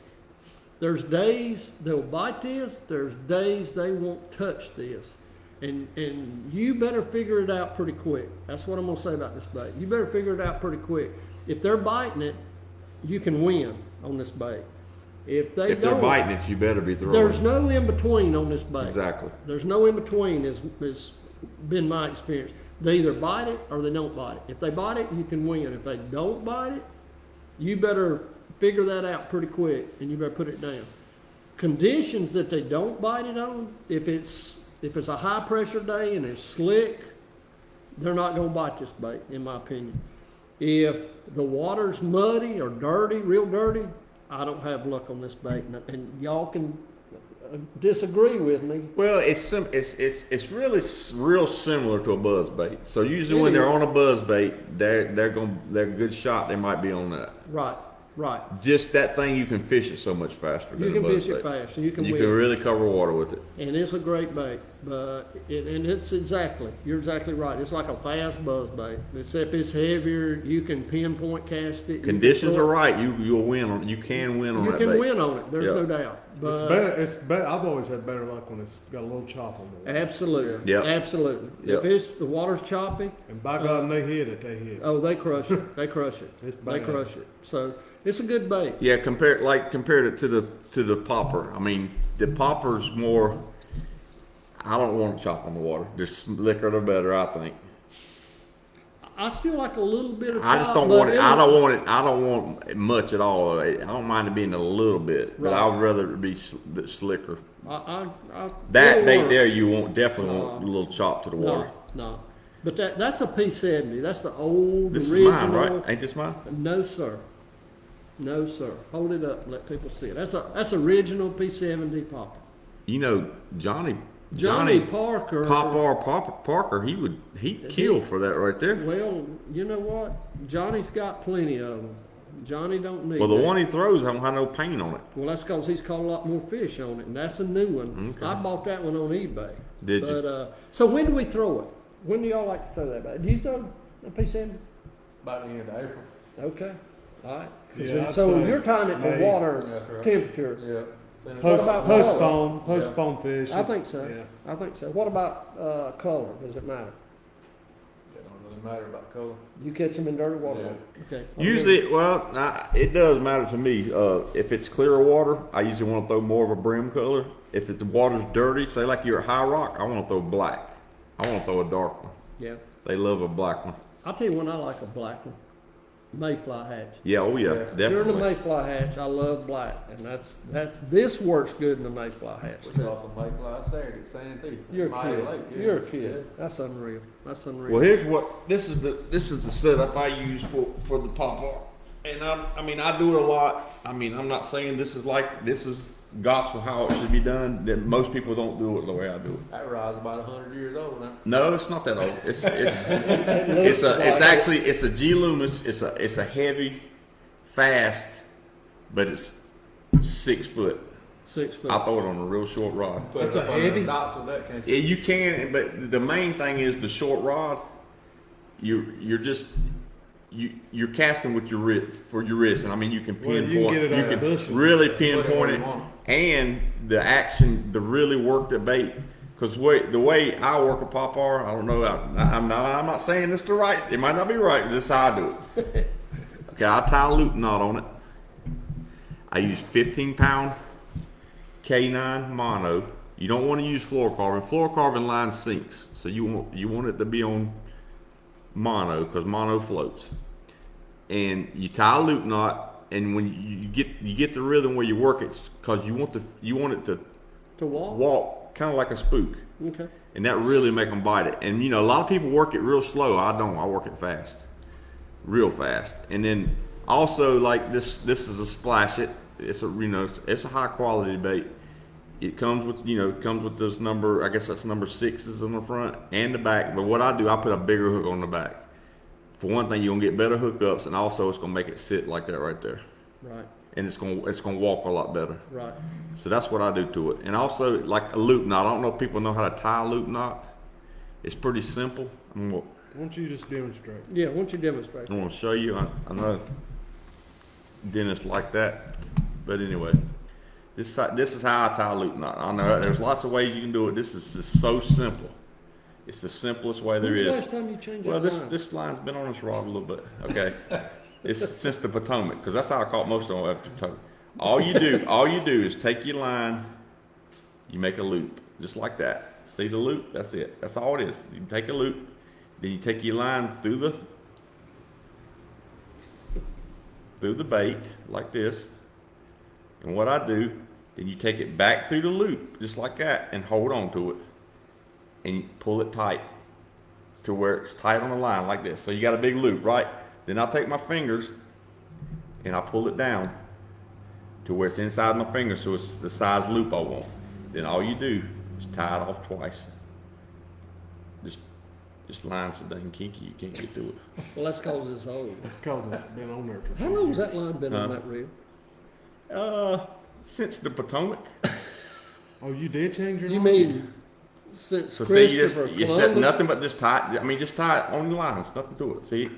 There's days they'll bite this. There's days they won't touch this. And you better figure it out pretty quick. That's what I'm gonna say about this bait. You better figure it out pretty quick. If they're biting it, you can win on this bait. If they're biting it, you better be throwing. there's no in between on this bait. Exactly. There's no in between. Has been my experience. They either bite it or they don't bite it. If they bite it, you can win. If they don't bite it, you better figure that out pretty quick, and you better put it down. Conditions that they don't bite it on, if it's a high pressure day and it's slick, they're not going to bite this bait, in my opinion. If the water's muddy or dirty, real dirty, I don't have luck on this bait, and y'all can disagree with me. Well, it's really real similar to a buzz bait. So usually It when they're is. on a buzz bait, they're a good shot. They might be on that. Right. Just that thing, you can fish it so much faster. You than can a buzz fish it bait. fast, and you can You win. can really cover water with it. And it's a great bait, but you're exactly right. It's like a fast buzz bait, except it's heavier. You can pinpoint cast it. Conditions are right. You'll win on. You can win on You that can bait. win on it. There's Yeah. no doubt. It's But better. It's better. I've always had better luck when it's got a little chop on it. absolutely, Yep. absolutely. Yep. If the water's choppy, And by God, when they hit it, they hit it. oh, they crush it. They crush it. It's They bad. crush it. So it's a good bait. Yeah, compared it to the popper. I mean, the popper's more. I don't want to chop on the water. The slicker the better, I think. I still like a little bit of. I just chop, don't but want it. I don't want it. I don't want it much at all. I don't mind it being a little bit, but Right. I'd rather it be slicker. I That it'll bait work. there, you won't definitely want a little chop to the water. No. But that's a P70. That's the old This original. is mine, right? Ain't this mine? No, sir. No, sir. Hold it up and let people see it. That's original P70 popper. You know, Johnny Parker. Parker, he'd kill for that right there. Well, you know what? Johnny's got plenty of them. Johnny don't need Well, the that. one he throws don't have no paint on it. Well, that's because he's caught a lot more fish on it, and that's a new one. Okay. I bought that one on eBay. Did you? But, so when do we throw it? When do y'all like to throw that back? Do you throw a P70? About the end of April. Okay. All right. Yeah, I'd So say you're tying it to May. water That's right. temperature. Yeah. Finish What Post, about postpone fish. I think so. Yeah. I think so. What about color? Does it matter? It don't really matter about color. You catch them in dirty water? Yeah. Okay. Usually, well, it does matter to me. If it's clear water, I usually want to throw more of a brim color. If the water's dirty, say like you're at High Rock, I want to throw black. I want to throw a dark one. Yeah. They love a black one. I'll tell you when I like a black one. Mayfly hatch. Yeah, oh yeah, Yeah. During the definitely. mayfly hatch, I love black, and this works good in the mayfly hatch. We saw some mayfly Saturday at Santee. You're a Mighty kid. Lake, yeah. You're a kid. That's unreal. That's unreal. Well, here's what this is the setup I use for the pop art, and I do it a lot. I mean, I'm not saying this is gospel how it should be done. That most people don't do it the way I do it. That rod's about 100 years old now. No, it's not that old. It's looks it's a G Loomis. It's a heavy, fast, but it's 6 foot. 6 foot. I throw it on a real short rod. Put That's it up a on heavy- the docks with that, can't Yeah, you? you can, but the main thing is the short rod. You're casting with your wrist, and I mean you can Well, you pinpoint. can get it you on can bushes and really stuff. pinpoint Whatever it, you want. and the action, the really work the bait. Because the way I work a popar, I don't know. I'm not saying this the right. It might not be right. This is how I do it. Okay, I tie a loop knot on it. I use 15-pound K9 mono. You don't want to use fluorocarbon. Fluorocarbon line sinks, so you want it to be on mono because mono floats. And you tie a loop knot, and when you get the rhythm where you work it, because you want it to walk kind of like a spook. Okay. And that really make them bite it. And a lot of people work it real slow. I don't. I work it fast, real fast. And then also like this is a splash it. It's a high quality bait. It comes with this number. I guess that's number 6s on the front and the back. But what I do, I put a bigger hook on the back. For one thing, you're gonna get better hookups, and also it's gonna make it sit like that right there. Right. And it's gonna walk a lot better. Right. So that's what I do to it. And also like a loop knot. I don't know if people know how to tie a loop knot. It's pretty simple. Why don't you just demonstrate? Yeah. Why don't you demonstrate? I'm gonna show you. I know dentists like that, but anyway, this is how I tie a loop knot. I know there's lots of ways you can do it. This is just so simple. It's the simplest way there When's the is. last time you changed Well, that line? this line's been on this rod a little bit. Okay, it's since the Potomac, because that's how I caught most of them up to Potomac. All you do is take your line, you make a loop, just like that. See the loop? That's it. That's all it is. You take a loop, then you take your line through the bait like this. And what I do, then you take it back through the loop, just like that, and hold on to it. And you pull it tight to where it's tight on the line like this. So you got a big loop, right? Then I'll take my fingers and I pull it down to where it's inside my finger, so it's the size loop I want. Then all you do is tie it off twice. This line's so dang kinky, you can't get to it. Well, that's cause it's old. It's because it's been on there for. How long's that line been on that reel? Since the Potomac. Oh, you did change your You line? mean since So see, Christopher you just Columbus? nothing but just tie it. I mean, just tie it on the lines, nothing to it. See,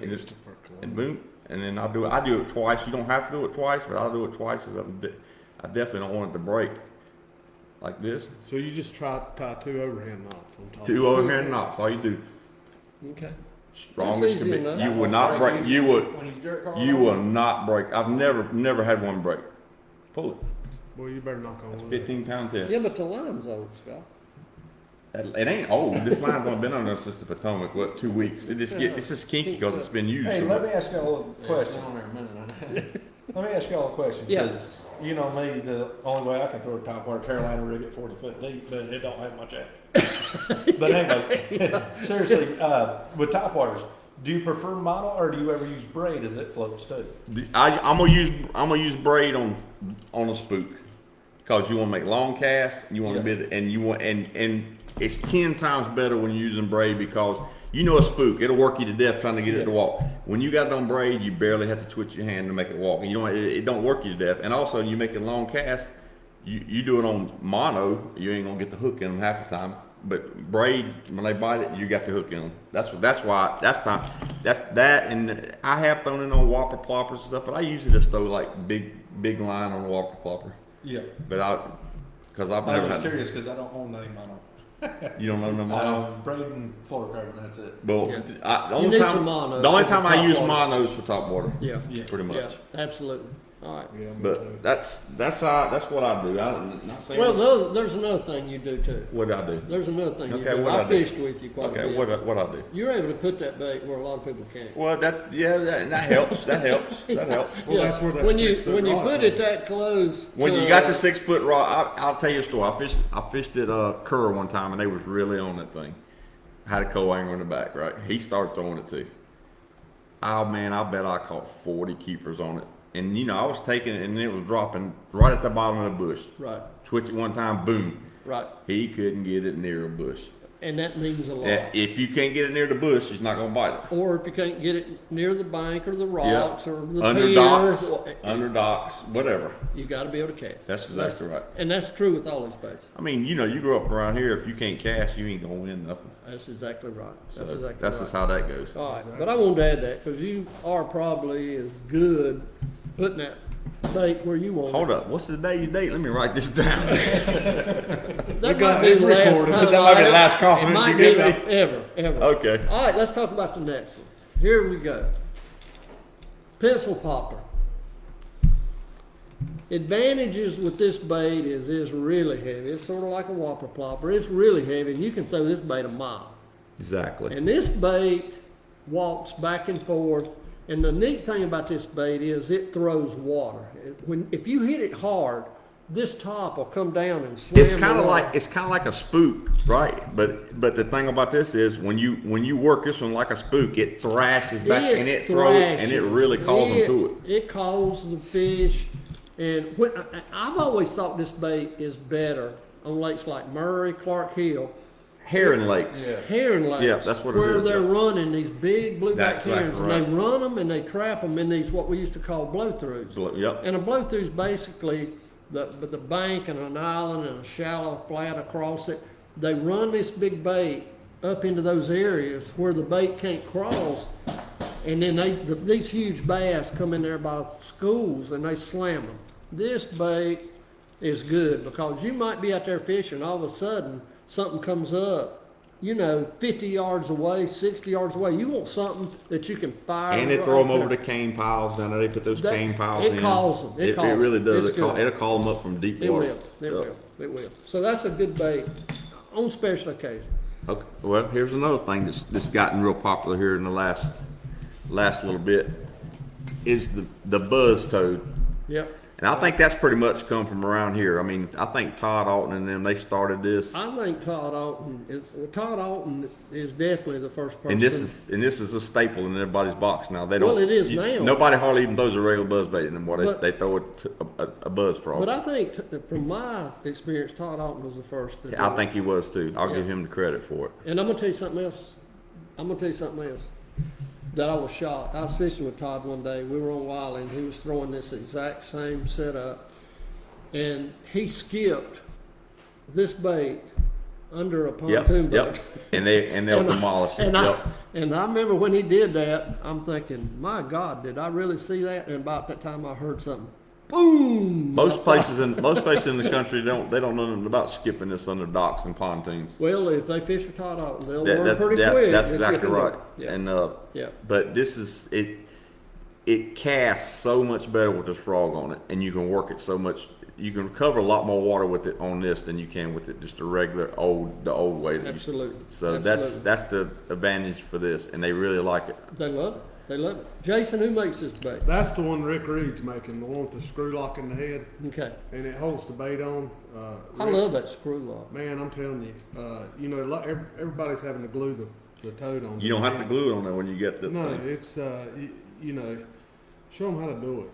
and boom, and then I do it twice. You don't have to do it twice, but I'll do it twice because I definitely don't want it to break like this. So you just tie 2 overhand knots on top. 2 overhand knots, all you do. Okay. Strong That's as can easy be. enough. You will not break. You would. When you jerk hard You on will it, not break. I've never had one break. Pull it. Well, you better knock on wood. 15-pound test. Yeah, but the line's old, Scott. It ain't old. This line's only been on there since the Potomac. What, 2 weeks? It's just kinky because it's been used. Hey, so let much. me ask y'all a yeah, it's question. been on there a minute. Let me ask y'all a question. Yeah. 'Cause you know me, the only way I can throw a top water Carolina rig at 40 foot deep, but it don't have much action. But anyway, seriously, with top waters, do you prefer mono or do you ever use braid as it floats too? I'm gonna use braid on a spook because you want to make long casts. You want to Yeah. be and it's 10 times better when you're using braid because a spook, it'll work you to death trying to get it to walk. When you got it on braid, you barely have to twitch your hand to make it walk. And it don't work you to death. And also, you make a long cast. You do it on mono, you ain't gonna get the hook in them half the time. But braid, when they bite it, you got the hook in them. That's that. And I have thrown it on whopper ploppers and stuff, but I usually just throw like big line on a whopper plopper. Yeah. But because I've I never was had. curious because I don't own any mono. You don't know no mono. Braid and fluorocarbon, that's it. Well, Yeah. the You only need time some mono the only for time I top use water. monos for top water, Yeah. Yeah. pretty much. Yeah, absolutely. All right. Yeah, me But too. that's what I do. I'm not saying Well, there's another thing you do too. what I do. There's another thing you Okay, do. what I I do? fished with you quite a Okay, bit. what I do. You're able to put that bait where a lot of people can't. Well, that helps. That helps. Well, that's where that when you 6 foot when you rod put it comes that close. When to, you got the 6 foot rod, I'll tell you a story. I fished at Kerr one time, and they was really on that thing. Had a co-angler in the back, right? He started throwing it too. Oh man, I bet I caught 40 keepers on it. And I was taking it, and it was dropping right at the bottom of the bush. right, Twitch it one time, boom. right, He couldn't get it near a bush. and that means a lot. If you can't get it near the bush, he's not gonna bite it. Or if you can't get it near the bank or the rocks or the Under pier, docks, whatever. you got to be able to catch. That's exactly right. And that's true with all these baits. I mean, you grow up around here. If you can't cast, you ain't gonna win nothing. That's exactly right. That's So exactly that's right. just how that goes. All right, but I wanted to add that because you are probably as good putting that bait where you want Hold it. up, what's today's date? Let me write this down. That got- might be it's the last recorded. time That might be the I- last compliment It might you be give the, me. ever. Okay. All right, let's talk about the next one. Here we go. Pencil popper. Advantages with this bait is it's really heavy. It's sort of like a whopper plopper. It's really heavy, and you can throw this bait a mile. Exactly. And this bait walks back and forth. And the neat thing about this bait is it throws water. If you hit it hard, this top will come down and slam. It's kind the of water. like a spook, right? But the thing about this is when you work this one like a spook, it thrashes back and it throws and it really calls them to it. It calls the fish. And I've always thought this bait is better on lakes like Murray, Clark Hill. Herring lakes. Yeah. Herring lakes. Yeah, that's what it where is, they're yeah. running these big blueback That's herons, exactly and they right. run them and they trap them in these what we used to call blow-throughs. Yep. And a blow-through is basically the bank and an island and a shallow flat across it. They run this big bait up into those areas where the bait can't cross, and then these huge bass come in there by schools and they slam them. This bait is good because you might be out there fishing, all of a sudden something comes up, 50 yards away, 60 yards away. You want something that you can fire. And they right throw them over there. the cane piles down there. They put those That- cane piles it in. calls them. It It calls really them. does. It's good. It'll call them up from deep It water. will. It Yep. will. It will. So that's a good bait on special occasion. Okay. Well, here's another thing that's gotten real popular here in the last little bit is the buzz toad. Yep. And I think that's pretty much come from around here. I mean, I think Todd Alton and them, they started this. I think Todd Alton is definitely the first person. And this is a staple in everybody's box now. They don't. Well, it is now. Nobody hardly even throws a regular buzz bait anymore. But- They throw it to a buzz frog. But I think, from my experience, Todd Alton was the first. To do I it. think he was too. I'll give Yeah. him the credit for it. And I'm gonna tell you something else. That I was shocked. I was fishing with Todd one day. We were on Wylie, and he was throwing this exact same setup, and he skipped this bait under a pontoon boat. Yep. And they'll demolish it. Yep. And I remember when he did that, I'm thinking, my God, did I really see that? And about that time, I heard something. Boom! Most places in the country they don't know nothing about skipping this under docks and pontoons. Well, if they fish with Todd Alton, they'll learn pretty quick. That's that you exactly can do right. it. Yeah. And Yeah. but this is it. It casts so much better with this frog on it, and you can work it so much. You can cover a lot more water with it on this than you can with it just the regular the old way. That Absolutely. So Absolutely. that's the advantage for this, and they really like it. They love it. They love it. Jason, who makes this bait? That's the one Rick Reed's making, the one with the screw lock in the head, Okay. and it holds the bait on. I Rick- love that screw lock. Man, I'm telling you, everybody's having to glue the toad on. You don't have to glue it on there when you get the No, thing. it's show them how to do it.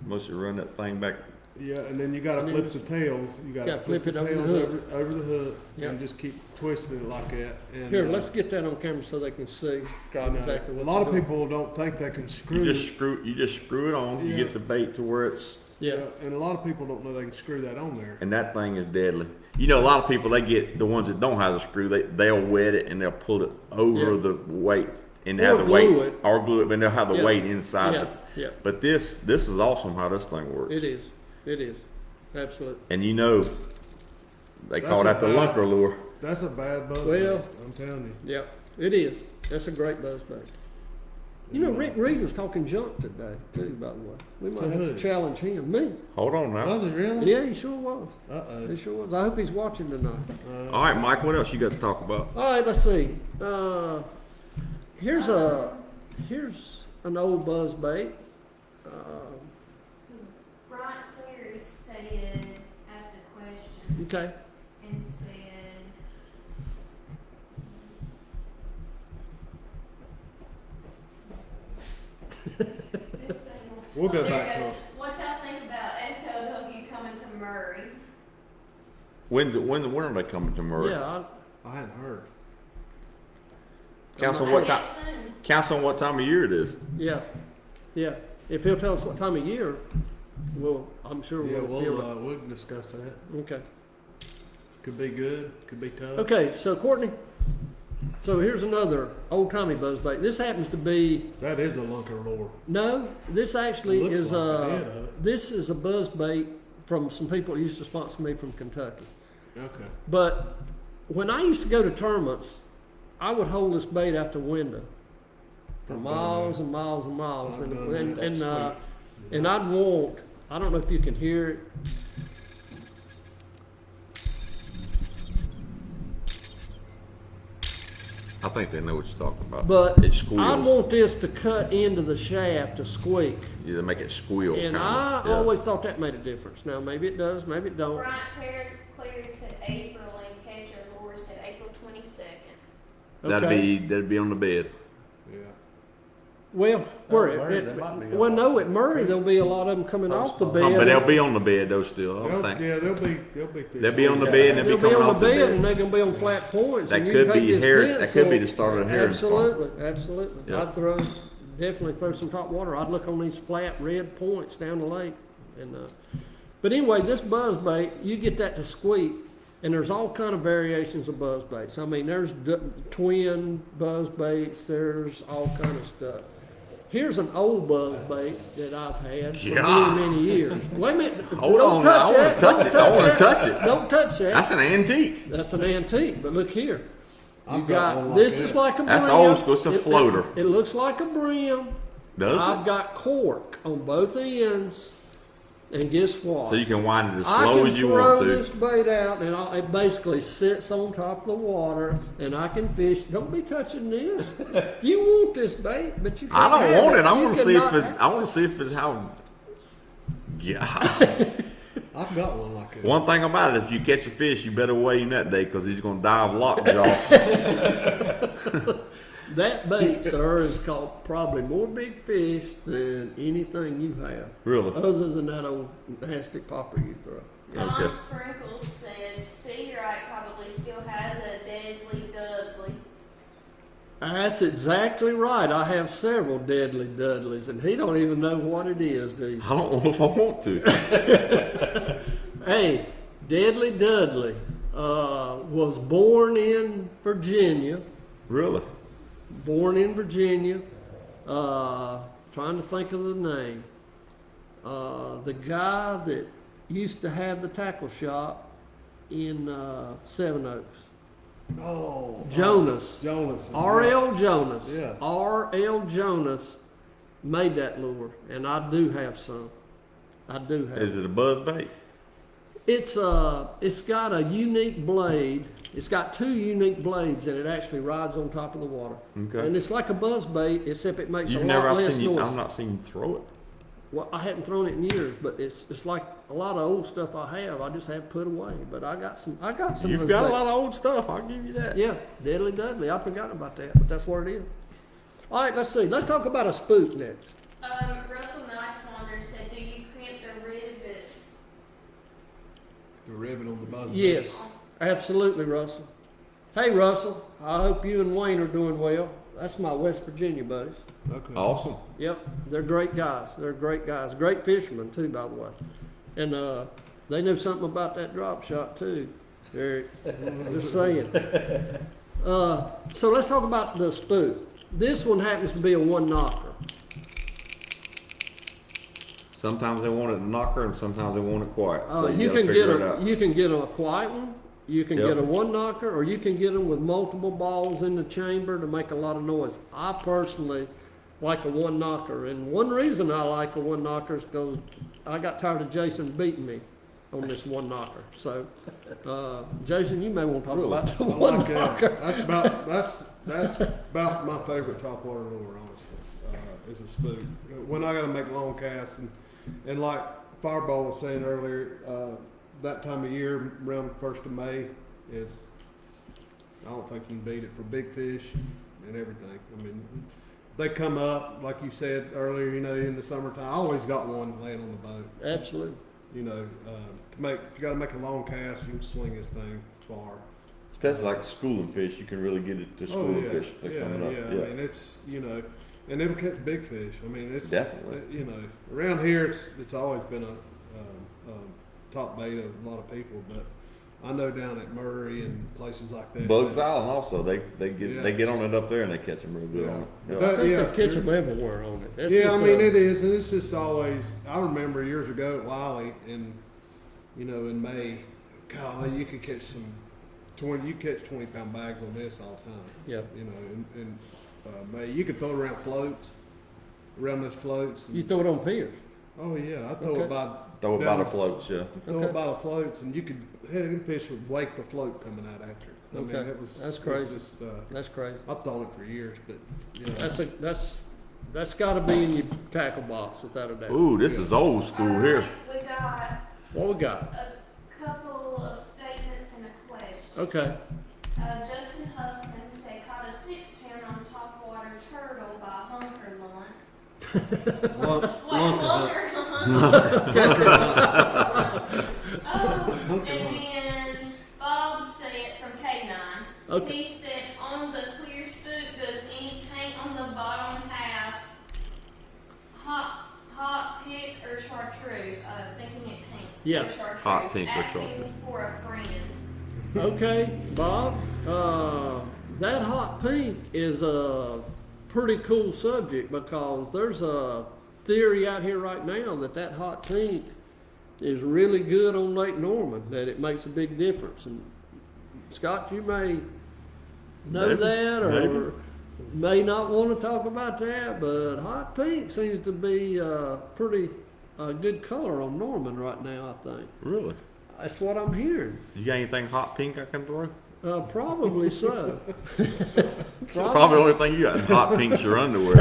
Once you run that thing back. Yeah, and then you got to And then flip the tails. You got to gotta flip flip the it over the tails hook. over the hook, Yeah. and just keep twisting it like that. And, Here, let's get that on camera so they can see exactly a what lot you're of doing. people don't think they can screw. You just screw it on. You Yeah. get the bait to where it's. Yeah. and a lot of people don't know they can screw that on there. And that thing is deadly. A lot of people, they get the ones that don't have the screw, they'll wet it and they'll pull it over Yeah. the weight and Or have the glue weight it. or glue it, but they'll have the Yeah. weight inside Yeah. it. Yeah. But this is awesome how this thing works. It is. It is. Absolutely. And they call That's that the a bad- lunker lure. That's a bad buzz. Well- bait, I'm telling you. Yeah. It is. That's a great buzz bait. Rick Reed was talking junk today, too, by the way. We might To have to who? challenge him. Me. Hold on now. Was it really? Yeah, he sure was. Uh He sure was. I hope he's watching tonight. All right, Mike, what else you got to talk about? All right, let's see. Here's an old buzz bait. Brian Cleary asked a question Okay. and said, We'll go There back it to goes. it. What y'all think about FLW coming to Murray? When are they coming to Murray? Yeah. I hadn't heard. Counts on I what time? guess soon. Counts on what time of year it is. Yeah. Yeah. If he'll tell us what time of year, I'm sure Yeah, we'll feel we can discuss that. it. Okay. Could be good, could be tough. Okay, so Courtney, so here's another old timey buzz bait. This happens to be, That is a lunker lure. no, this actually Looks is like the head of it. this is a buzz bait from some people that used to sponsor me from Kentucky. Okay. But when I used to go to tournaments, I would hold this bait out the window for I've done miles that. and miles and miles, I've done that. and That's and I'd want I don't know if you can hear it. I think they know what you're talking about. But It squeals. I want this to cut into the shaft to squeak. Yeah, they make it squeal. And kinda. I Yeah. always thought that made a difference. Now, maybe it does, maybe it don't. Bryant Cleary said April, and Catcher Laura said April 22nd. Okay. That'd be on the bed. Yeah. Well, where Murray, they might be well, on. no, at Murray, there'll be a lot of them coming off the bed. But they'll be on the bed though still. I don't think. Yeah, they'll be fish. They'll be on the bed and they'll They'll be be coming on off the the bed and bed. they're gonna be on flat points. That and you could can be take this hair- that could be pencil- the start of the herring farm. Absolutely, absolutely. Yeah. I'd definitely throw some top water. I'd look on these flat red points down the lake. And, but anyway, this buzz bait, you get that to squeak, and there's all kind of variations of buzz baits. I mean, there's twin buzz baits, there's all kind of stuff. Here's an old buzz bait that I've had for God. many, many years. Wait a minute. Hold don't on now, I wanna that. touch Don't it. I wanna that. touch it. Don't touch that. That's an antique. That's an antique, but look here. I've You got one like this that. is like a That's brim. old school, it's a floater. It looks like a brim. Does I've it? got cork on both ends, and guess what? So you can wind it as I slow can as you throw want to. this bait out, and it basically sits on top of the water, and I can fish. Don't be touching this. You want this bait, but you can't I don't have want it. I You want to see if cannot it. have I want to see if it's how. Yeah. I've got one like that. One thing about it, if you catch a fish, you better weigh him that day because he's gonna dive lockjaw. That bait, sir, has caught probably more big fish than anything you have. Really? Other than that old nasty popper you throw. Don Okay. Sprinkles said Seagrite probably still has a Deadly Dudley. That's exactly right. I have several Deadly Dudleys, and he don't even know what it is, do you? I don't know if I want to. Hey, Deadly Dudley was born in Virginia. Really? Born in Virginia. Trying to think of the name. The guy that used to have the tackle shop in Seven Oaks. Oh, Jonas. Jonas. R.L. Jonas. Yeah. R.L. Jonas made that lure, and I do have some. I do have. Is it a buzz bait? It's got a unique blade. It's got two unique blades, and it actually rides on top of the water. Okay. And it's like a buzz bait, except it makes You've a never. lot I've less seen you. noise. I've not seen you throw it. Well, I haven't thrown it in years, but it's like a lot of old stuff I have. I just have put away. But I got some. of You've those got a baits. lot of old stuff. I'll give you that. Yeah, Deadly Dudley. I forgot about that, but that's what it is. All right, let's see. Let's talk about a spook next. Russell Nicewander said, do you crimp the rivet? The rivet on the buzz. Yes, absolutely, Russell. Hey, Russell. I hope you and Wayne are doing well. That's my West Virginia buddies. Okay. Awesome. Yep, they're great guys. They're great guys. Great fishermen too, by the way. And they knew something about that drop shot too. Eric, just saying. So let's talk about the spook. This one happens to be a one knocker. Sometimes they want it knocker, and sometimes they want it quiet. So You gotta can get figure it out. you can get a quiet one. You can Yep. get a one knocker, or you can get them with multiple balls in the chamber to make a lot of noise. I personally like a one knocker, and one reason I like a one knocker is because I got tired of Jason beating me on this one knocker. So, Jason, you may want to talk about the I one like knocker. that. That's about my favorite topwater lure, honestly. Is a spook. When I got to make long casts, and like Fireball was saying earlier, that time of year, around 1st of May, I don't think you can beat it for big fish and everything. I mean, they come up, like you said earlier, in the summertime. I always got one laying on the boat. Absolutely. If you got to make a long cast, you can swing this thing far. Especially like schooling fish, you can really get it to schooling fish. They're coming up. I mean, it's and it'll catch big fish. I mean, it's Definitely. Around here, it's always been a top bait of a lot of people, but I know down at Murray and places like that. Bugs Island also, they get Yeah. they get on it up there and they catch them real good on it. Yeah. Yeah. But- I think yeah, they catch them everywhere on it. That's Yeah, just I mean a- it is, and it's just always. I remember years ago at Wiley, and in May, golly, you could catch 20-pound bags on this all the time. Yeah. May you could throw it around those floats. You throw it on piers. Oh, yeah, I throw Okay. it by. Throw it by the down- floats, yeah. Throw Okay. it by the floats, and you could, fish would wake the float coming out at you. I mean, Okay. it was. That's it was crazy. Just, That's crazy. I've thought it for years, but, you know. That's gotta be in your tackle box without a doubt. Ooh, this is old school here. We got What we got? a couple of statements and a question. Okay. Justin Huffman said caught a 6-pound on topwater turtle by hunker line. Lunk- What, lunker and then Bob said from K9, Okay. he said on the clear spook, does any paint on the bottom half hot pink or chartreuse? Thinking it pink Yeah. or chartreuse. Hot pink or Asking chartreuse. for a friend. Okay, Bob. That hot pink is a pretty cool subject because there's a theory out here right now that hot pink is really good on Lake Norman, that it makes a big difference. And Scott, you may know Maybe, that or maybe. may not want to talk about that, but hot pink seems to be pretty good color on Norman right now, I think. Really? That's what I'm hearing. You got anything hot pink I can throw? Probably so. Probably the only thing you got in hot pink's your underwear.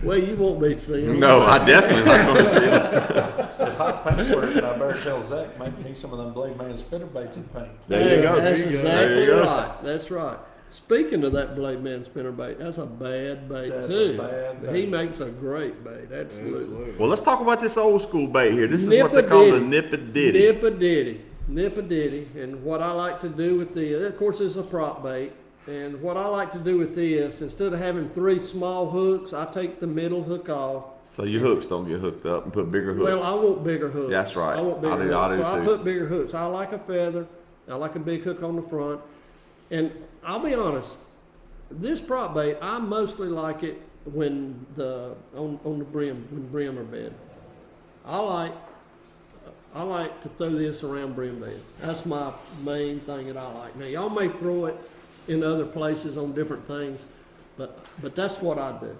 Well, you won't be seeing. No, I definitely not going to see it. If hot paint's working, I better tell Zach, make me some of them Blade Man spinner baits in paint. There you go. That's There you go. exactly There you go. right. That's right. Speaking of that Blade Man spinnerbait, that's a bad bait That's a too. bad He bait. makes a great bait. Absolutely. Absolutely. Well, let's talk about this old school bait here. This is what they call the nip-a-ditty. Nip-a-ditty. Nip-a-ditty. And what I like to do with of course, it's a prop bait. And what I like to do with this, instead of having 3 small hooks, I take the middle hook off. So your hooks don't get hooked up and put bigger hooks. Well, I want bigger hooks. That's right. I want bigger I do- hooks. I do so I too. put bigger hooks. I like a feather. I like a big hook on the front. And I'll be honest, this prop bait, I mostly like it when on the brim, when brim are bed. I like to throw this around brim bed. That's my main thing that I like. Now y'all may throw it in other places on different things, but that's what I do.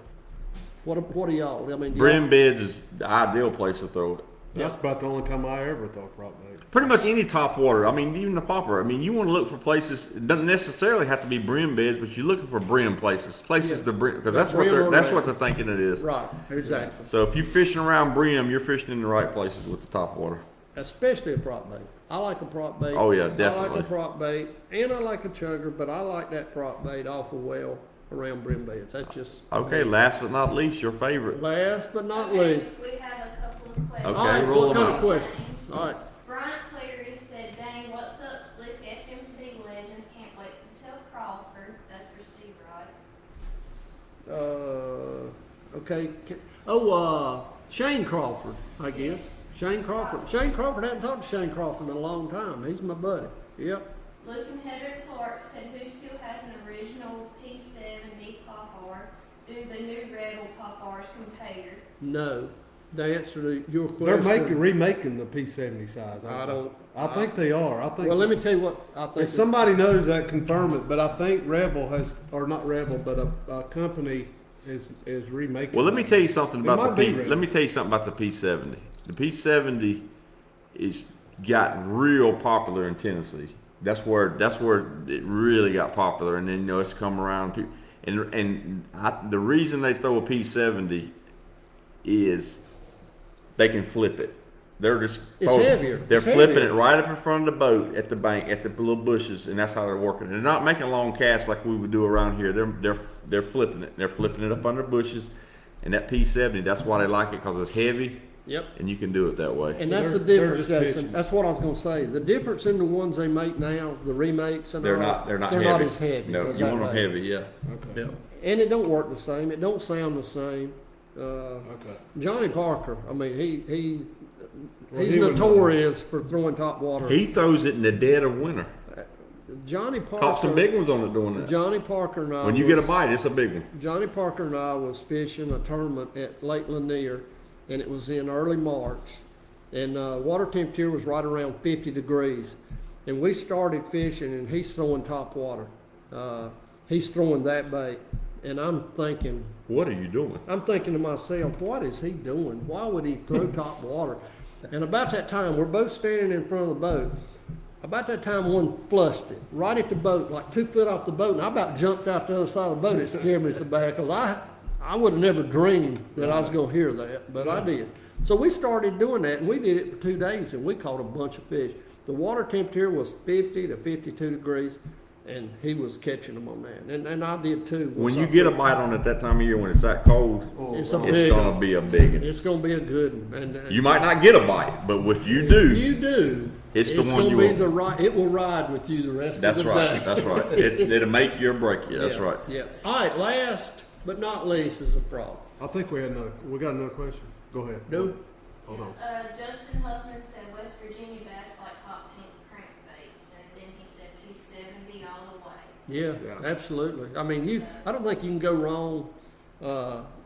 What do y'all? I mean, do Brim beds is the ideal place to throw it. That's about the only time I ever throw prop bait. Pretty much any top water. I mean, even the popper. I mean, you want to look for places. It doesn't necessarily have to be brim beds, but you're looking for brim places. Places Yeah. to brim because Yeah, that's what brim they're or that's red. what they're thinking it is. Right, exactly. So if you're fishing around brim, you're fishing in the right places with the top water. Especially a prop bait. I like a prop bait. Oh, yeah, I like definitely. a prop bait, and I like a chugger, but I like that prop bait awful well around brim beds. That's just Okay, last but not least, your favorite. last but not Okay, least. we have a couple of questions. Okay, All right, roll what them kind out. of question? All right. Brian Clary said, dang, what's up, Slick FMC Legends? Can't wait to tell Crawford. That's for C, right? Okay. Shane Crawford, I guess. Shane Crawford. Shane Crawford. I haven't talked to Shane Crawford in a long time. He's my buddy. Yep. Luke and Heather Clark said, who still has an original P70 Pop-R? Do the new Rebel Pop-Rs compare? No. The answer to your They're question. remaking the P70 size. I aren't they? don't- I think they are. I think. Well, let me tell you what I think. If somebody knows that, confirm it. But I think Rebel has, or not Rebel, but a company is remaking. Well, let me that. tell you something It about might the be P. red. Let me tell you something about the P70. The P70 is got real popular in Tennessee. That's where it really got popular, and then it's come around. The reason they throw a P70 is they can flip it. They're just It's heavier. They're It's flipping heavier. it right up in front of the boat at the bank at the little bushes, and that's how they're working. They're not making long casts like we would do around here. They're flipping it. They're flipping it up under bushes, and that P70. That's why they like it because it's heavy, Yep. and you can do it that way. And So that's the they're difference, just Jason. pitching. That's what I was gonna say. The difference in the ones they make now, the remakes and They're all, not they're heavy. not as heavy. No, as you that want them bait. heavy, yeah. Okay. Yeah. And it don't work the same. It don't sound the same. Okay. Johnny Parker, I mean, he's Well, he would know. notorious for throwing top water. He throws it in the dead of winter. Johnny Caught some Parker, big ones on it doing that. Johnny Parker and I When you was- get a bite, it's a big one. Johnny Parker and I was fishing a tournament at Lake Lanier, and it was in early March, and water temperature was right around 50 degrees, and we started fishing, and he's throwing top water. He's throwing that bait, And I'm thinking, What are you doing? to myself, what is he doing? Why would he throw top water? And about that time, we're both standing in front of the boat. About that time, one flushed it right at the boat, like 2 foot off the boat, and I about jumped out the other side of the boat. It scared me so bad because I would have never dreamed that I was going to hear that, but I did. So we started doing that, and we did it for 2 days, and we caught a bunch of fish. The water temperature was 50 to 52 degrees, and he was catching them on that, and I did too. When you get a bite on it that time of year when it's that cold, It's a it's big gonna one. be a big one. It's going to be a good one. And You might not get a bite, but if you do, you do. It's the one gonna you be want. the right. It will ride with you the rest that's of the right. day. That's right. It'll make you or break you. That's Yeah, right. Yeah. All right. Last but not least is a frog. I think we got another question. Go ahead. Do Hold on. Justin Huffman said West Virginia bass like hot pink crankbaits, and then he said P70 all the way. yeah, Yeah. absolutely. I mean, I don't think you can go wrong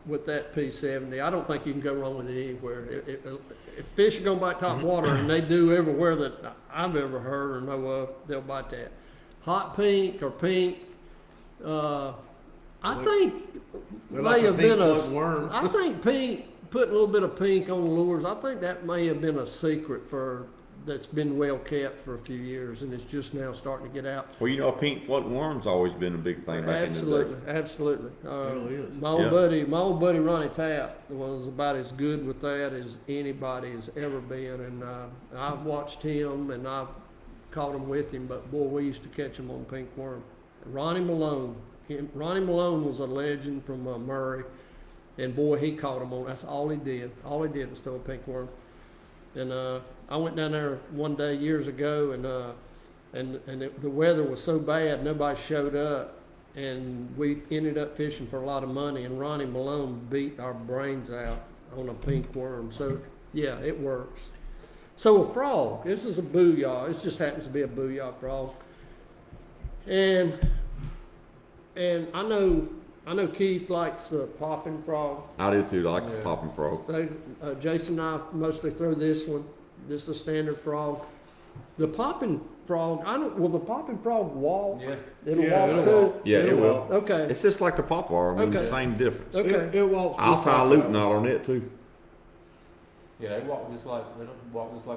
with that P70. I don't think you can go wrong with it anywhere. If fish are gonna bite top water, and they do everywhere that I've ever heard or know of, they'll bite that. Hot pink or pink. I think They're may like a have pink been floating worm. I think pink, put a little bit of pink on the lures. I think that may have been a secret that's been well kept for a few years, and it's just now starting to get out. Well, you know, a pink floating worm's always been a big thing back in the Absolutely, day. absolutely. Still is. My old Yeah. buddy Ronnie Tapp was about as good with that as anybody has ever been, and I've watched him and I've caught him with him. But boy, we used to catch him on pink worm. Ronnie Malone was a legend from Murray, and boy, he caught him on. That's all he did. All he did was throw a pink worm. And I went down there one day years ago, and the weather was so bad, nobody showed up, and we ended up fishing for a lot of money. And Ronnie Malone beat our brains out on a pink worm. So yeah, it works. So a frog. This is a booyah. This just happens to be a booyah frog. And I know Keith likes the popping frog. I do too. I like Yeah. the popping frog. Jason and I mostly throw this one. This is a standard frog. The popping frog, will the popping frog walk? Yeah. It'll Yeah, walk it'll too? walk. Yeah, it It'll will. walk. Okay, It's just like the poplar. I mean, Okay. the same difference. okay. It walks I'll just tie a like loop that. knot on it too. Yeah, they walk just like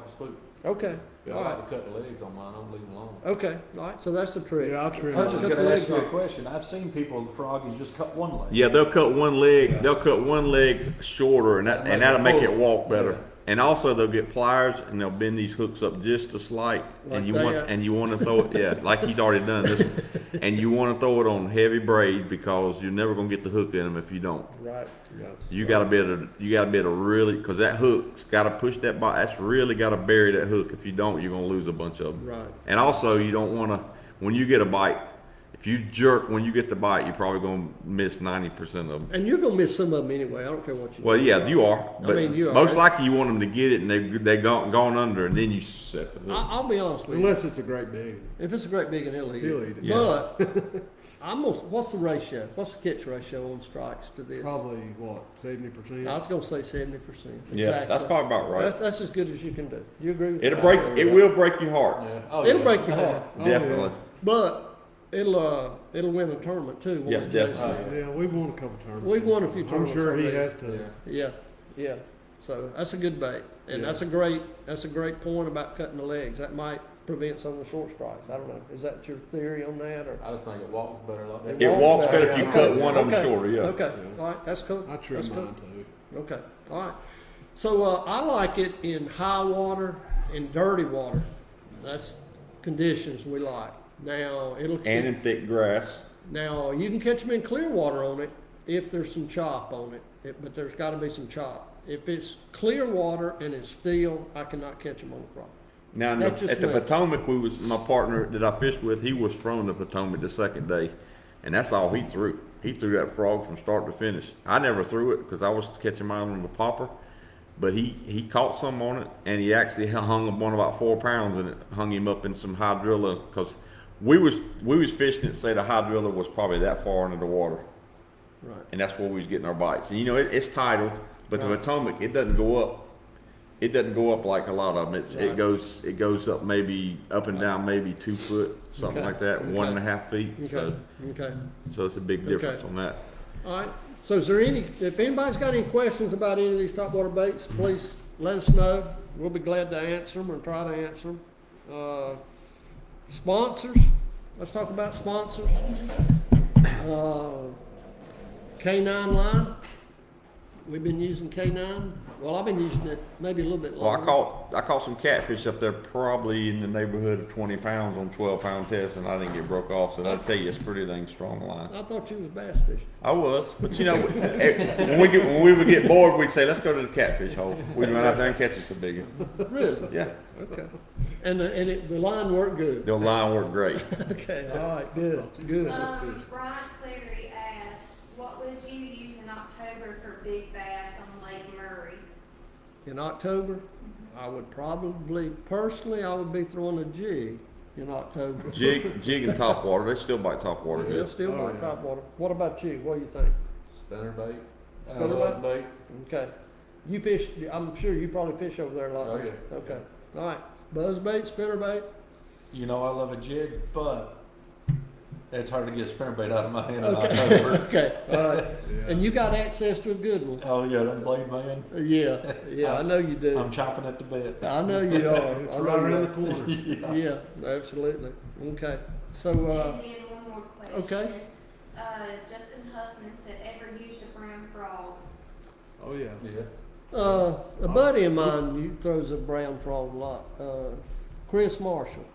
a spook. Okay, Yeah. I all right, like to cut the legs on mine. I don't leave them alone. okay, all right, so that's the trick. Yeah, I trim I was mine. just Cut gonna the ask you a legs off. question. I've seen people frogging just cut one leg. Yeah, they'll cut one leg. Yeah. They'll cut one leg shorter, and That'll that'll make it pull. walk better. Yeah. And also, they'll get pliers and they'll bend these hooks up just a slight, Like and you that? want to throw it. Yeah, like he's already done this, one. And you want to throw it on heavy braid because you're never gonna get the hook in them if you don't. Right, Yeah. You gotta be able to really, because that hook's gotta push that bite. That's really gotta bury that hook. If you don't, you're gonna lose a bunch of them. right. And also, you don't want to, when you get a bite, if you jerk when you get the bite, you're probably gonna miss 90% of them. And you're gonna miss some of them anyway. I don't care what you Well, do. yeah, you are. I But mean, you are. most likely, you want them to get it, and they've gone under, and then you set the hook. I'll be honest with you. Unless it's a great big. If it's a great big and he'll eat He'll it. eat it. Yeah. But what's the ratio? What's the catch ratio on strikes to this? Probably what, 70%? I was gonna say 70%. Yeah, that's probably about right. That's as good as you can do. You agree with It'll that? break. It will break your heart. Yeah. Oh, It'll yeah. break your heart, Oh, Definitely. but it'll win a tournament too. won't Yeah, it, definitely. Jason? Yeah, we've won a couple tournaments. We've won a few I'm tournaments sure he already. has to. Yeah. Yeah. So that's a good bait, and Yeah. that's a great point about cutting the legs. That might prevent some of the short strikes. I don't know. Is that your theory on that, or? I just think it walks better like that. It walks better if you Okay, cut one of them okay, shorter. Yeah. Okay. Yeah. All right. That's cool. I trim That's cool. mine too. Okay, all right. So I like it in high water and dirty water. That's conditions we like. Now And in thick grass. now you can catch them in clear water on it if there's some chop on it, but there's got to be some chop. If it's clear water and it's still, I cannot catch them on the frog. Now in That's the, just at the me. Potomac, my partner that I fished with, he was from the Potomac the second day, and that's all he threw. He threw that frog from start to finish. I never threw it because I was catching mine on the popper, but he caught some on it, and he actually hung up one about 4 pounds, and it hung him up in some hydrilla because we was fishing it. Say the hydrilla was probably that far into the water, Right. and that's where we was getting our bites. And you know it's tidal, but the Right. Potomac it doesn't go up. It doesn't go up like a lot of them. Right. It goes up maybe up and down maybe 2 foot, something Okay. like that, Okay. 1.5 feet. Okay, okay. So it's a big difference Okay. on that. All right, so is there if anybody's got any questions about any of these topwater baits, please let us know. We'll be glad to answer them or try to answer them. Sponsors, let's talk about sponsors. K9 line, we've been using K9. Well, I've been using it maybe a little bit Well, longer. I caught some catfish up there, probably in the neighborhood of 20 pounds on 12-pound test, and I didn't get broke off. So I tell you, it's pretty dang strong line. I thought you was bass fishing. I was, but you know, when we would get bored, we'd say, "Let's go to the catfish hole." We'd run out there and catch us a big one. Really? Yeah, Okay. And the line worked good. the line worked great. Okay, all right, good, good. Brian Cleary asked, what would you use in October for big bass on Lake Murray? In October, I would probably, personally, I would be throwing a jig in October. Jig and topwater, they still bite topwater. They'll Good. still Oh, bite yeah. topwater. What about you? What do you think? Spinner bait. Spinner Buzz bait. Okay. You fish, I'm sure you probably fish over there a lot. Oh, don't you? yeah. Okay. All right. Buzz bait, spinner bait? You know, I love a jig, but it's hard to get a spinnerbait out of my hand in Okay. October. Okay. All right. Yeah. And you got access to a good one. Oh yeah, that blade man. Yeah. Yeah, I know you do. I'm chopping at the bit. I know you are. It's I know right you around are. the corner. Yeah, absolutely. Okay. So, And then one more question. okay. Justin Huffman said, ever used a brown frog? Oh, yeah. Yeah. a buddy of mine throws a brown frog a lot. Chris Marshall.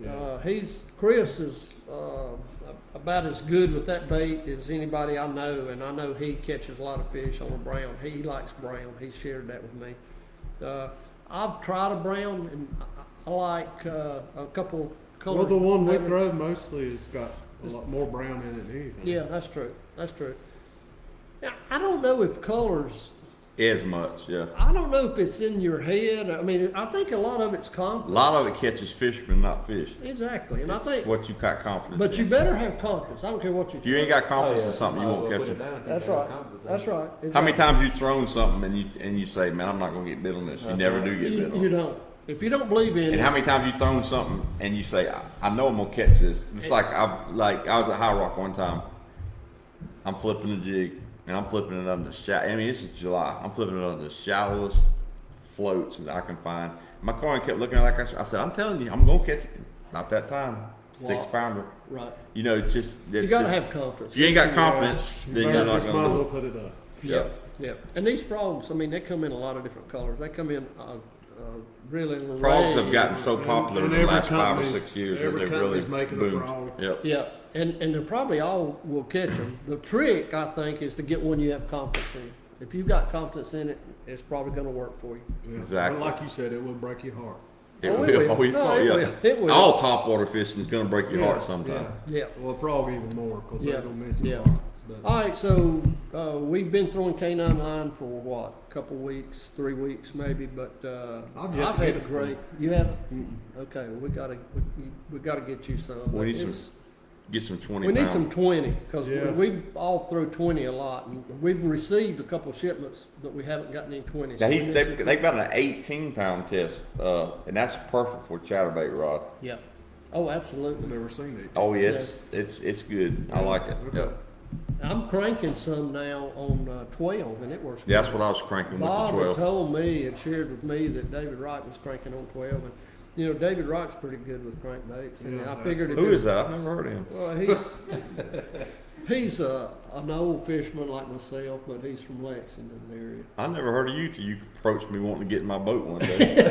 Yeah. Chris is about as good with that bait as anybody I know, and I know he catches a lot of fish on a brown. He likes brown. He shared that with me. I've tried a brown, and I like a couple colors. Well, the one we throw mostly has got a lot more brown in it than anything. Yeah, that's true. That's true. Now, I don't know if colors. As much, yeah. I don't know if it's in your head. I mean, I think a lot of it's A confidence. lot of it catches fish, but not fish. Exactly, and I It's think. what you got confidence But you in. better have confidence. I don't care what you. If you ain't got confidence Oh, yeah. in something, you Might as won't well catch put it. down if you That's have right. confidence in That's it. right. How many Exactly. times you thrown something and you say, "Man, I'm not gonna get bit on this." You never do get bit on You it. don't. If you don't believe in And it, how many times you thrown something and you say, I know I'm gonna catch this. It's like I was at High Rock one time. I'm flipping the jig and I'm flipping it under the I mean, this is July. I'm flipping it under the shallowest floats that I can find. My client kept looking at it like I said, I'm telling you, I'm gonna catch it. Not that time. 6-pounder. right? You know, it's just You got to have confidence. if you ain't got confidence, then you're not Just might gonna as do well it. put it up. Yeah, yeah. And these frogs, I mean, they come in a lot of different colors. They come in really. Frogs have array. gotten so popular in And the every last 5 or company- 6 years that every they've really company's making a boomed. frog. Yep. Yeah, and they're probably all will catch them. The trick, I think, is to get one you have confidence in. If you've got confidence in it, it's probably going to work for you. Yeah. Exactly. But like you said, it will break your heart. It Oh, will. it will. Oh, it's No, gonna- it yeah. will. It will. All topwater fishing is going to break your heart Yeah, sometime. Yeah. Well, a frog even more because Yeah, they're going to miss it yeah. a lot. But All right, so we've been throwing K9 line for what? A couple weeks, 3 weeks maybe, but I've yet I've to had get a great. You haven't? Okay, we gotta get you some. We need It's- Get some 20 We need pound. some 20 because Yeah. we all throw 20 a lot. And we've received a couple shipments, but we haven't gotten any 20. Now So we he's, need they've, some- they've got an 18-pound test, and that's perfect for chatterbait rod. Yeah. Oh, absolutely. I've never seen it. Oh yeah, it's good. I like it. Okay. Yep. I'm cranking some now on 12, and it works. That's great. what I was cranking with the Bob had 12. told me and shared with me that David Wright was cranking on 12, and you know David Wright's pretty good with crankbaits, and Yeah, I figured if Who it is that? I've never heard of him. Well, he's an old fisherman like myself, but he's from Lexington area. I never heard of you till you approached me wanting to get in my boat one day.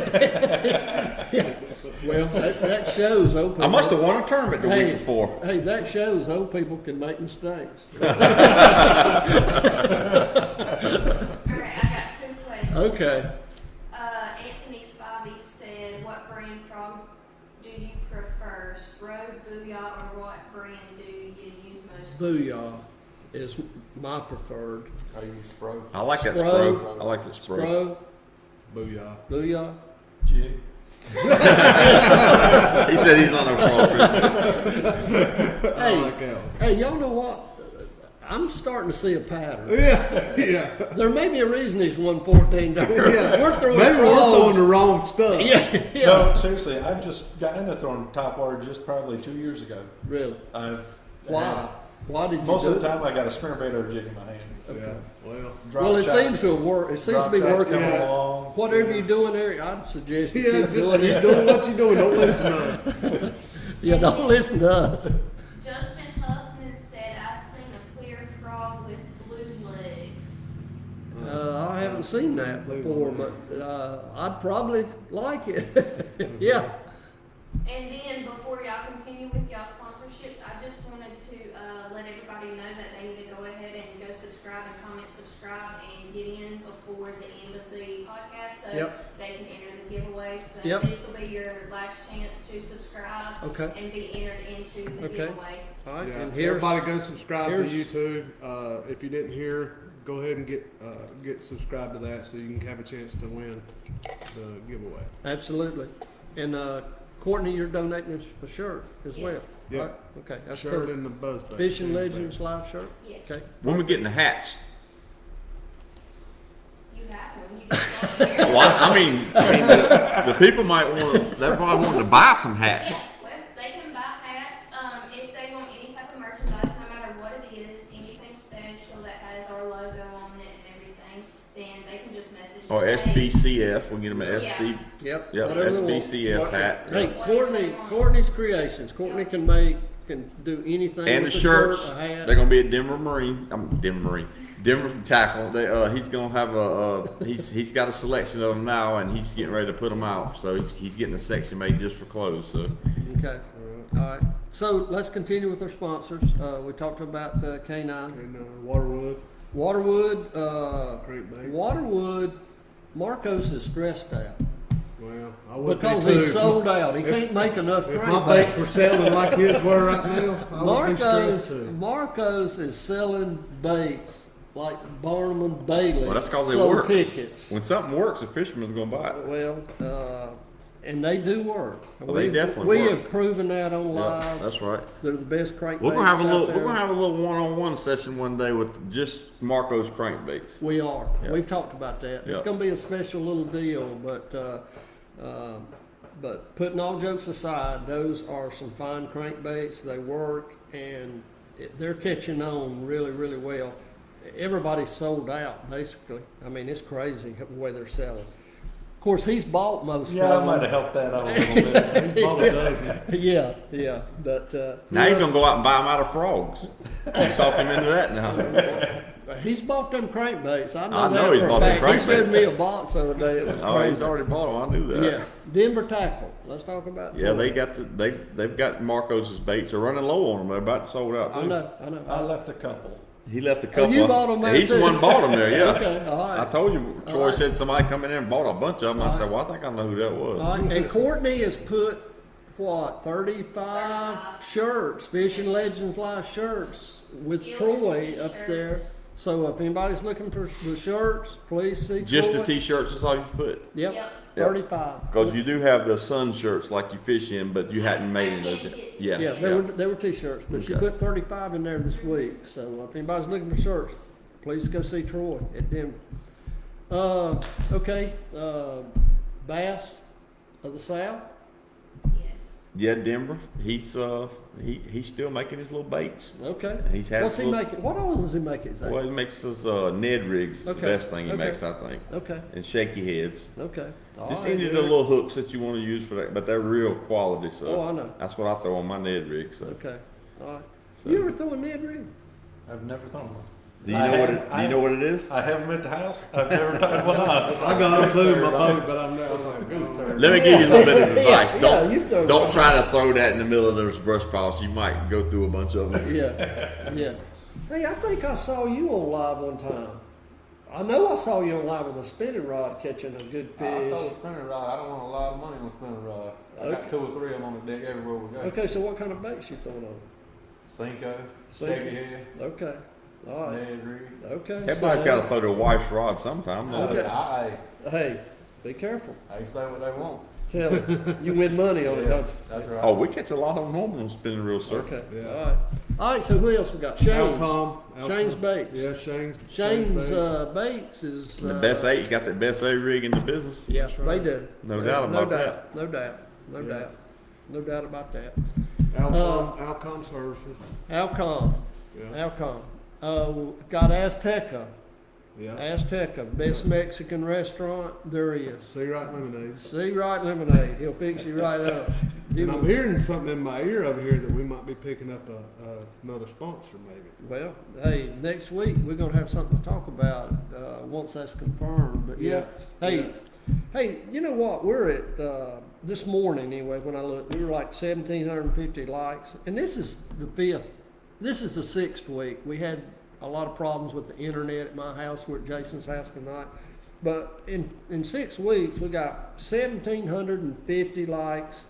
Well, that shows old people. I must have won a tournament the Hey. week before. Hey, that shows old people can make mistakes. All right, I got 2 questions. Okay. Anthony Spivey said, what brand frog do you prefer, Spro, Booyah, or what brand do you use most? Booyah is my preferred. I use Spro. I like that Spro. Spro. I like that Spro. Spro, Booyah. Booyah. Jig. He said he's not a frog fisher. I Hey, like that one. hey, y'all know what? I'm I'm starting to see a pattern. Yeah, yeah. There may be a reason he's won 14 there. Yeah. We're throwing Maybe we're throwing frogs. the wrong stuff. Yeah, yeah. No, seriously, I just got into throwing top water just probably 2 years ago. Really? Why? Why did you Most do of the it? time, I got a spinnerbait or a jig in my hand. Yeah. Well. Drop Well, it shot- seems to have worked. It seems to drop be shots working. coming Yeah. along. Whatever you're doing, Eric, I'd suggest you Yeah, keep just doing keep it. doing what you're doing. Don't listen to us. Yeah, don't listen to us. Justin Huffman said, I seen a clear frog with blue legs. I haven't seen that before, but I'd probably like it. Yeah. And then before y'all continue with y'all sponsorships, I just wanted to let everybody know that they need to go ahead and go subscribe and comment, subscribe, and get in before the end of the podcast so Yep. they can enter the giveaway. So Yep. this will be your last chance to subscribe Okay. and be entered into the Okay. giveaway. All right. Yeah. And here's Everybody go subscribe to here's- YouTube. If you didn't hear, go ahead and get subscribed to that so you can have a chance to win the giveaway. absolutely. And Courtney, you're donating us a shirt as well. Yes. Yep. Right? Okay, that's Shirt perfect. in the buzz bag. Fishing Legends live shirt. Yes. Okay. When we getting the hats? You have one. You can go there. Well, I mean, the people might want. They're probably wanting to buy some hats. Yeah, well, they can buy hats, if they want any type of merchandise, no matter what it is, anything special that has our logo on it and everything, then they can just message Or us. SBCF. We get them an SC. Yep. Yep, whatever they want. SBCF What- hat. Hey, Yep. Courtney's creations. Courtney can do anything. And the with a shirts. shirt, a hat. They're gonna be at Denver Marine. Denver Tackle. He's gonna have he's got a selection of them now, and he's getting ready to put them out. So he's getting a section made just for clothes. So Okay. All right. So let's continue with our sponsors. We talked about K9. And Waterwood. Waterwood. Crankbait. Waterwood. Marcos is stressed out Well, I would because be too. he's sold out. He can't make enough If my baits were crankbaits. selling like his were right now, I would be stressed too. Marcos is selling baits like Barnum and Bailey. Well, that's 'cause they sold work. tickets. when something works, the fisherman's gonna buy it. Well, and they do work. Well, they definitely we work. have proven that on Yeah, live. that's right. They're the best crankbaits We're gonna have a out little. there. We're gonna have a little one-on-one session one day with just Marco's crankbaits. We are. Yeah. We've talked about that. It's Yeah. going to be a special little deal, but putting all jokes aside, those are some fine crankbaits. They work and they're catching on really, really well. Everybody's sold out basically. I mean, it's crazy the way they're selling. Of course, he's bought most Yeah, I of might have them. helped that out a little bit. He bought a dozen. Yeah, but Now he's gonna go out and buy them out of frogs. Talk him into that now. he's bought them crankbaits. I know I that know he's for a bought them fact. He showed crankbaits. me a box the other day. It was Oh, crazy. he's already bought them. I knew that. Yeah, Denver Tackle. Let's talk about. Yeah, they got they've got Marcos's baits. They're running low on them. They're about to sold out too. I know. I left a couple. He left a couple. you bought 'em there He's the too? one who bought them there. Yeah. Okay, all right. I told you. Troy right. said somebody come in there and bought a bunch of them. I said, well, I think I know who that was. All right, and Courtney has put what 35 shirts, Fishing Legends Live shirts with Gilligan Troy up t-shirts. there. So if anybody's looking for the shirts, please see Just Troy. the t-shirts is all you put. Yep, Yep. 35. Because you do have the sun shirts like you fish in, but you hadn't made any of those yet. Yeah. Yeah, they were t-shirts, but she Okay. put 35 in there this week. So if anybody's looking for shirts, please go see Troy at Denver. Okay, Bass of the South. Yes. Yeah, Denver. He's still making his little baits. Okay. He's had What's he little- making? What all does he make exactly? Well, he makes those Ned rigs. The Okay, best thing he okay. makes, I think. Okay. And shaky heads. Okay. All Just right, any of good. the little hooks that you want to use for that, but they're real quality. So Oh, I know. that's what I throw on my Ned rig. So Okay. All right. So- You ever throw a Ned rig? I've never thrown one. do you know what it is? I have them at the house. I've never tied one on. I got them too in my boat, but I'm never. Let me give you a little bit of advice. Yeah, you throw Don't one. try to throw that in the middle of those brush piles. You might go through a bunch of them. Yeah. Yeah. Hey, I think I saw you on live one time. I know I saw you on live with a spinning rod catching a good I throw a fish. spinning rod. I don't want a lot of money on a spinning rod. I got Okay. 2 or 3 of them on the deck everywhere we go. Okay, so what kind of baits you throwing on? Cinco, Cinco. shaky head, Okay. All right. Ned rig. Okay. Everybody's so- got to throw their wife's rod sometime. don't Okay. they? Hey, be careful. I say what they want. Tell them. You win money on it, Yeah, don't you? that's right. Oh, we catch a lot of them on spinning reels, sir. Okay. Yeah. All right. All right, so who else we got? Shane's. Alcom. Shane's Baits. Yeah, Shane's Shane's Baits. Baits is The best eight, you got the best A rig in the business. Yeah, That's right. they do. No doubt about that. No doubt. No Yeah. doubt. No doubt about that. Alcom Services. Alcom. Yeah. Alcom. Got Azteca. Yeah. Azteca, best Mexican restaurant there is. See right lemonades. See right lemonade. He'll fix you right up. And I'm hearing something in my ear over here that we might be picking up another sponsor, maybe. Well, hey, next week we're gonna have something to talk about once that's confirmed. But yeah, hey, you know what? We're at this morning anyway. When I looked, we were like 1,750 likes, and this is the fifth. This is the sixth week. We had a lot of problems with the internet at my house. We're at Jason's house tonight. But in 6 weeks, we got 1,750 likes,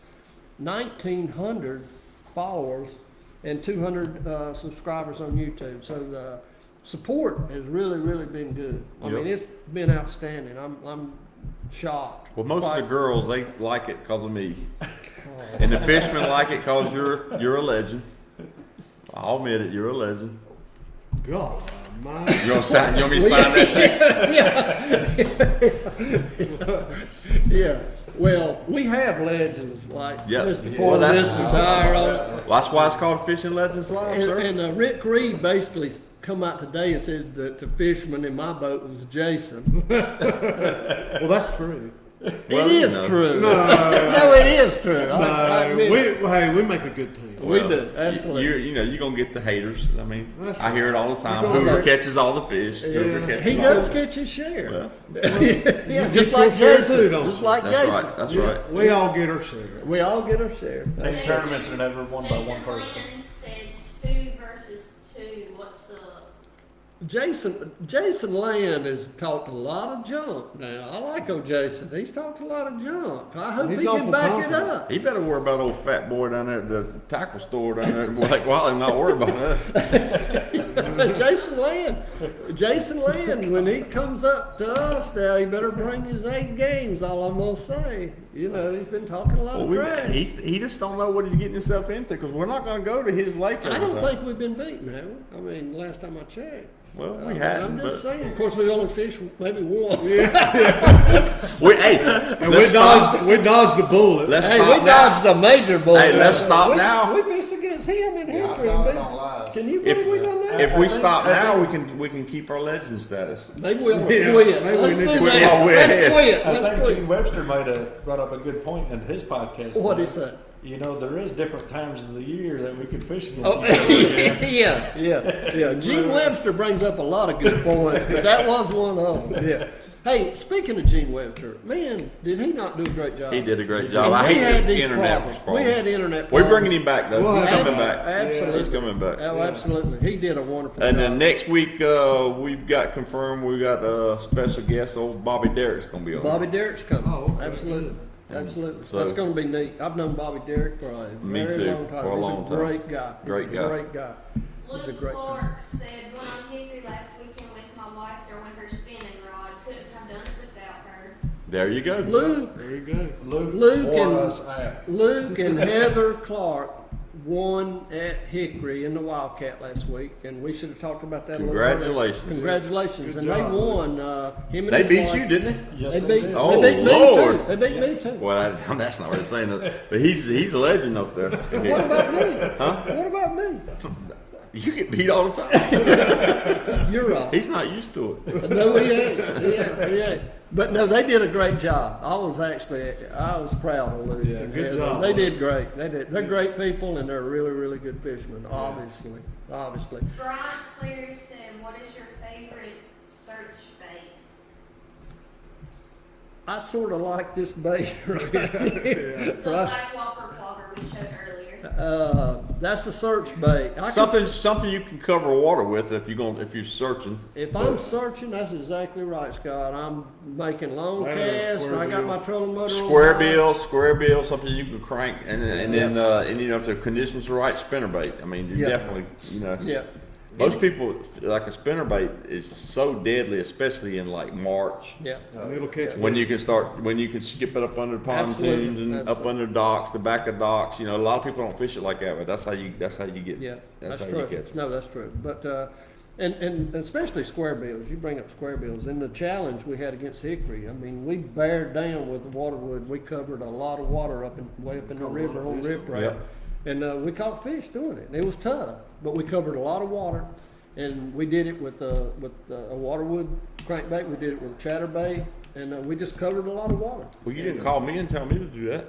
1,900 followers, and 200 subscribers on YouTube. So the support has really, really been good. I mean, it's been outstanding. I'm shocked. Well, most of the girls, they like it because of me. And the fishermen like it because you're a legend. I'll admit it, you're a legend. God, my. You want me to sign that thing? Yeah. Well, we have legends like Yep. Mr. Well, Paul, that's- Mr. Dyer, Well, that's why it's called Fishing Legends Live, sir. and Rick Reed basically come out today and said that the fisherman in my boat was Jason. Well, that's true. Well, it is you know. true. No. No, it is true. I No, admit we make a good team. we do, absolutely. You're gonna get the haters. I mean, That's I hear it all the time. You're gonna Hoover get- catches all the fish. Hoover Yeah. catches He all does the get his share. Well, Yeah, get just your like share Jason. too, don't Just you? like That's Jason. right. That's Yeah, right. we all get our share. We all get our share. Team tournaments are never won by one Jason person. Lynn said 2 versus 2. What's up? Jason Land has talked a lot of junk. Now I like old Jason. He's talked a lot of junk. I hope He's he can awful back it confident. up. He better worry about old fat boy down there at the tackle store down there at Lake Wiley and not worry about us. Jason Land, when he comes up to us now, he better bring his A games. All I'm gonna say, you know, he's been talking a lot of trash. He just don't know what he's getting himself into because we're not going to go to his lake. I every don't time. think we've been beaten, have we? I mean, last time I checked. Well, we I'm hadn't, just but saying. Of course, we only fished maybe once. we And we dodged the bullet. Let's Hey, stop we now. dodged a major bullet. Hey, let's stop now. We fished against him in Yeah, I Hickory. saw it and on live. Can you believe we done that? If we stop now, we can keep our legend status. Maybe we'll Yeah, quit. maybe we Let's need do to quit that. while we're Let's ahead. quit. I Let's think quit. Gene Webster might have brought up a good point in his podcast. What did he say? You know, there is different times of the year that we can fish against Oh, each other. yeah. Gene Webster brings up a lot of good points, but that was one of them. Yeah. Hey, speaking of Gene Webster, man, did he not do a great job? He did a great And job. I we hate had the these internet problems. problems. We had internet We're problems. bringing him back though. Well, He's ab- coming back. Absolutely. He's coming back. Oh, absolutely. He did a wonderful And job. then next week, we've got confirmed. We got a special guest. Old Bobby Derrick's gonna be on. Bobby Derrick's coming. Oh, okay. Absolutely. Absolutely. So- That's going to be neat. I've known Bobby Derrick for a Me very too, long time. for a He's long a time. great guy. Great He's guy. a great guy. He's a Luke great Clark said, went on Hickory last weekend with my wife. There went her spinning rod. Couldn't have done it without her. There you go. Luke, There you go. Luke Wore and us out. Luke and Heather Clark won at Hickory in the Wildcat last week, and we should have talked about that a little earlier. Congratulations. Congratulations. Good And job. they won. Him and They his beat wife. you, didn't they? Yes, They they beat, did. Oh, they beat me Lord. too. They beat me too. Well, that's not what it's saying. But he's a legend up there. What about me? What about me? You get beat all the time. You're right. He's not used to it. No, he ain't. He ain't. But no, they did a great job. I was proud of Luke. Yeah, and good Heather. job. They did great. They did. They're great people, and they're really, really good fishermen. Obviously. Brian Cleary said, what is your favorite search bait? I sort of like this bait right here. The Right? black Walker Plogger we showed earlier. That's a search bait. Something you can cover water with if you're searching. If I'm searching, that's exactly right, Scott. I'm making long That is casts, and I got square my trolling motor on. Square bill, something you can crank, and then you know if the conditions are right, spinnerbait. I mean, you Yeah. definitely, you know. Yeah. Most people, like a spinnerbait is so deadly, especially in like March. Yeah. And it'll catch. When you can skip it up under the pontoons Absolutely, and up absolutely. under docks, the back of docks. You know, a lot of people don't fish it like that, but that's how you get. Yeah, that's that's how you true. catch it. No, that's true. But, and especially square bills, you bring up square bills. In the challenge we had against Hickory, I mean, we bared down with the waterwood. We covered a lot of water way up in the river on Rip Rap. Yep. And we caught fish doing it. And it was tough, but we covered a lot of water. And we did it with a waterwood crankbait. We did it with a chatterbait. And we just covered a lot of water. Well, you didn't call me and tell me to do that.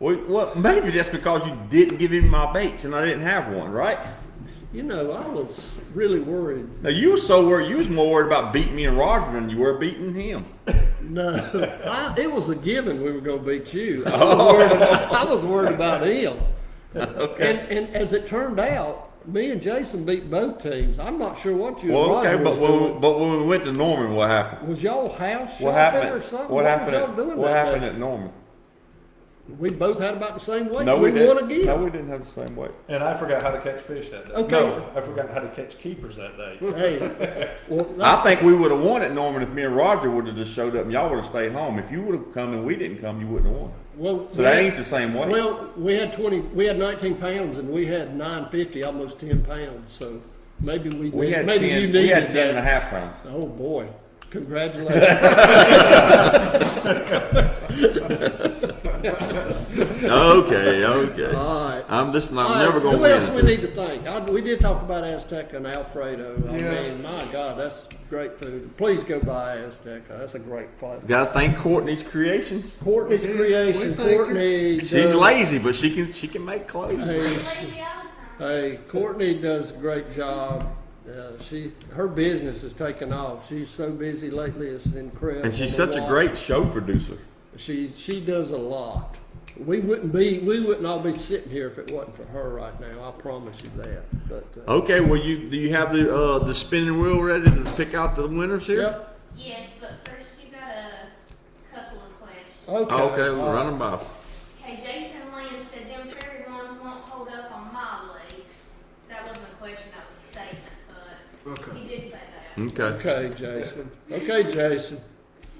Well, maybe that's because you didn't give him my baits and I didn't have one, right? You know, I was really worried. Now you were so worried. You was more worried about beating me and Roger than you were beating him. No, it was a given we were going to beat you. Oh. I was worried about him. Okay. And as it turned out, me and Jason beat both teams. I'm not sure what you Well, and okay, Roger but was doing. but when we went to Norman, what happened? Was y'all house What shopping happened? or something? What happened? was y'all doing What that happened day? at Norman? We both had about the same weight. No, we we won didn't. again. No, we didn't have the same weight. And I forgot how to catch fish that day. Okay. No, I forgot how to catch keepers that day. Hey, well, I that's, think we would have won at Norman if me and Roger would have just showed up and y'all would have stayed home. If you would have come and we didn't come, you wouldn't have won. well, So that ain't the same way. Well, we had 19 pounds, and we had 950, almost 10 pounds. So maybe we had maybe 10, you we needed had 10 and a that. half pounds. Oh boy, congratulations. Okay, okay. All right. I'm just All not right, never gonna who win. else we need to thank? We did talk about Azteca and Alfredo. I Yeah. mean, my God, that's great food. Please go buy Azteca. That's a great place. Gotta thank Courtney's Creations. Courtney's We Creation. thank her. Courtney. She's does- lazy, but she can make clothes. Hey, Lazy all the time. hey, Courtney does a great job. Her business is taking off. She's so busy lately; it's incredible. And she's to such a watch. great show producer. She does a lot. We wouldn't all be sitting here if it wasn't for her right now. I promise you that. But Okay, well do you have the spinning wheel ready to pick out the winners here? yep. Yes, but first you got a couple of questions. Okay. Okay, all we'll run right. them by us. Okay, Jason Lynn said them fairy ones won't hold up on my legs. That wasn't a question, that was a statement, but Okay. he did say that. Okay. Okay, Jason. Okay, Jason.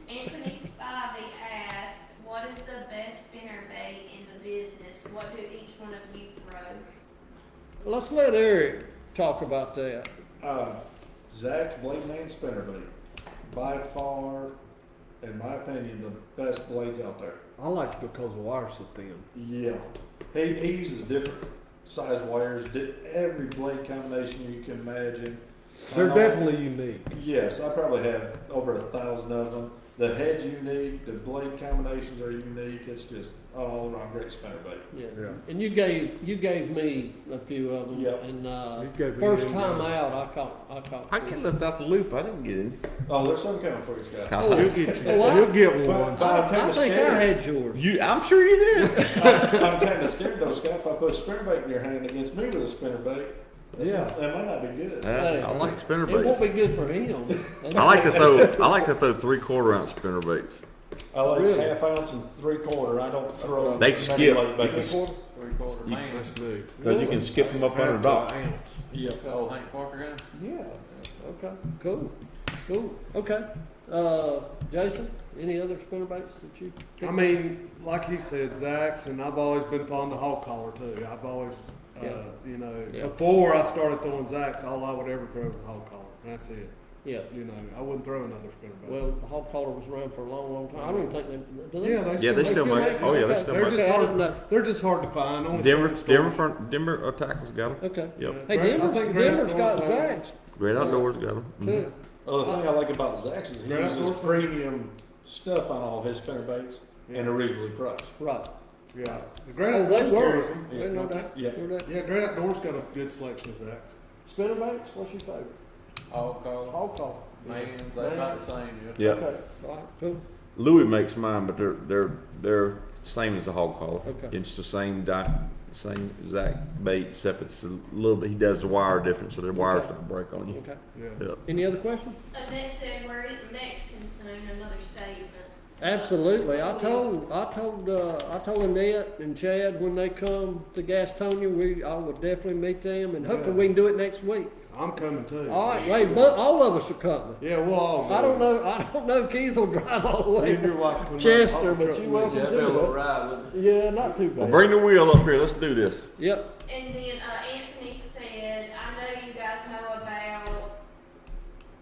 Anthony Spivey asked, what is the best spinnerbait in the business? What do each one of you throw? Let's let Eric talk about that. Zach's Blade Man spinnerbait. By far, in my opinion, the best blades out there. I like it because the wire's so thin. Yeah. He uses different size wires, every blade combination you can imagine. They're I know- definitely unique. Yes, I probably have over 1,000 of them. The head's unique, the blade combinations are unique. It's just an all-around great spinnerbait. Yeah. Yeah. And you gave me a few of them. Yep. And He's gave me first one, time yeah. out, I caught. I get left out the loop. I didn't get any. Oh, there's some coming for you, Scott. You'll get you. Oh, You'll get But- one. but I'm I kinda think scared. I had yours. I'm sure you did. I'm kind of scared though, Scott. If I put a spinnerbait in your hand against me with a spinnerbait, Yeah. that might not be good. Hey, I like It won't be spinnerbaits. good for him. I like to throw 3/4 ounce spinnerbaits. I like Really? 1/2 ounce and 3/4. I don't throw. They many skip. late baits. 3/4 man. That's me. Because you can skip them up under Half to docks. an ounce. Yeah. Oh, Hank Parker gun? Yeah. Okay. Cool. Okay. Jason, any other spinnerbaits that you? I mean, like he said, Zach's, and I've always been fond of hog collar too. I've always, Yeah. Yeah. before I started throwing Zach's, all I would ever throw was a hog collar. And that's it. Yeah. I wouldn't throw another spinnerbait. Well, the hog collar was around for a long time. I don't even think they do. They? Yeah, Yeah, they still make it. Oh, yeah, they still they're make just it. Okay, I didn't hard. know. They're just hard to find. Only Denver certain stores. Denver Tackles got them. Okay. Yep. Hey, Great- I think Great Denver's got Outdoors have Zach's Great Outdoors got them. too. Well, the thing I like about Zach's is he Great uses Outdoors. premium stuff on all his spinnerbaits and are reasonably priced. Right. Yeah, the Great Oh, they Outdoors were. carries them. They know that. Yeah. Know that. Yeah, Great Outdoors got a good selection of Zach's. Spinnerbaits. What's your favorite? All color. Hog collar. Man's, they about the same, yeah. Yeah. Okay. Right. Cool. Louis makes mine, but they're same as the hog collar. Okay. It's the same same exact bait, except it's a little bit. He does the wire different, so the wires Okay. don't break on you. Okay. Yeah. Yep. Any other questions? Annette said we're eating Mexican soon, another statement. Absolutely. I told Annette and Chad when they come to Gastonia, I would definitely meet them and hopefully we can do it next week. I'm coming too. All right, wait, but all of us are coming. Yeah, we'll all go. I don't know if Keith will drive all the way You and your wife can to ride Chester, the but truck you with welcome Yeah, to they'll do it. ride with it. Yeah, not too Well, bad. bring the wheel up here. Let's do this. Yep. And then Anthony said, I know you guys know about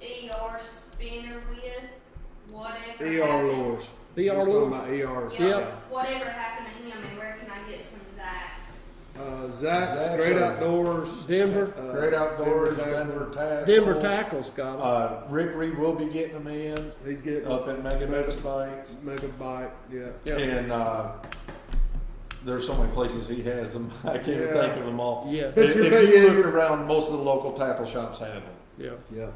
ER spinner with whatever. ER happened. lures. ER He's talking lures? about ER. Yeah, Yep. whatever happened to him and where can I get some Zacks? Zach's Zach's Great are- Outdoors. Denver. Great Outdoors, Denver Denver Tackle. Denver Tackle's got them. Rick Reed will be getting them in He's getting up at Mega Mix Bites. Megabyte. Yeah. Yeah. And there's so many places he has them. I can't Yeah. think of them all. Yeah. But If you're- you yeah, look around, most of the local tackle shops have them. Yeah. Yeah.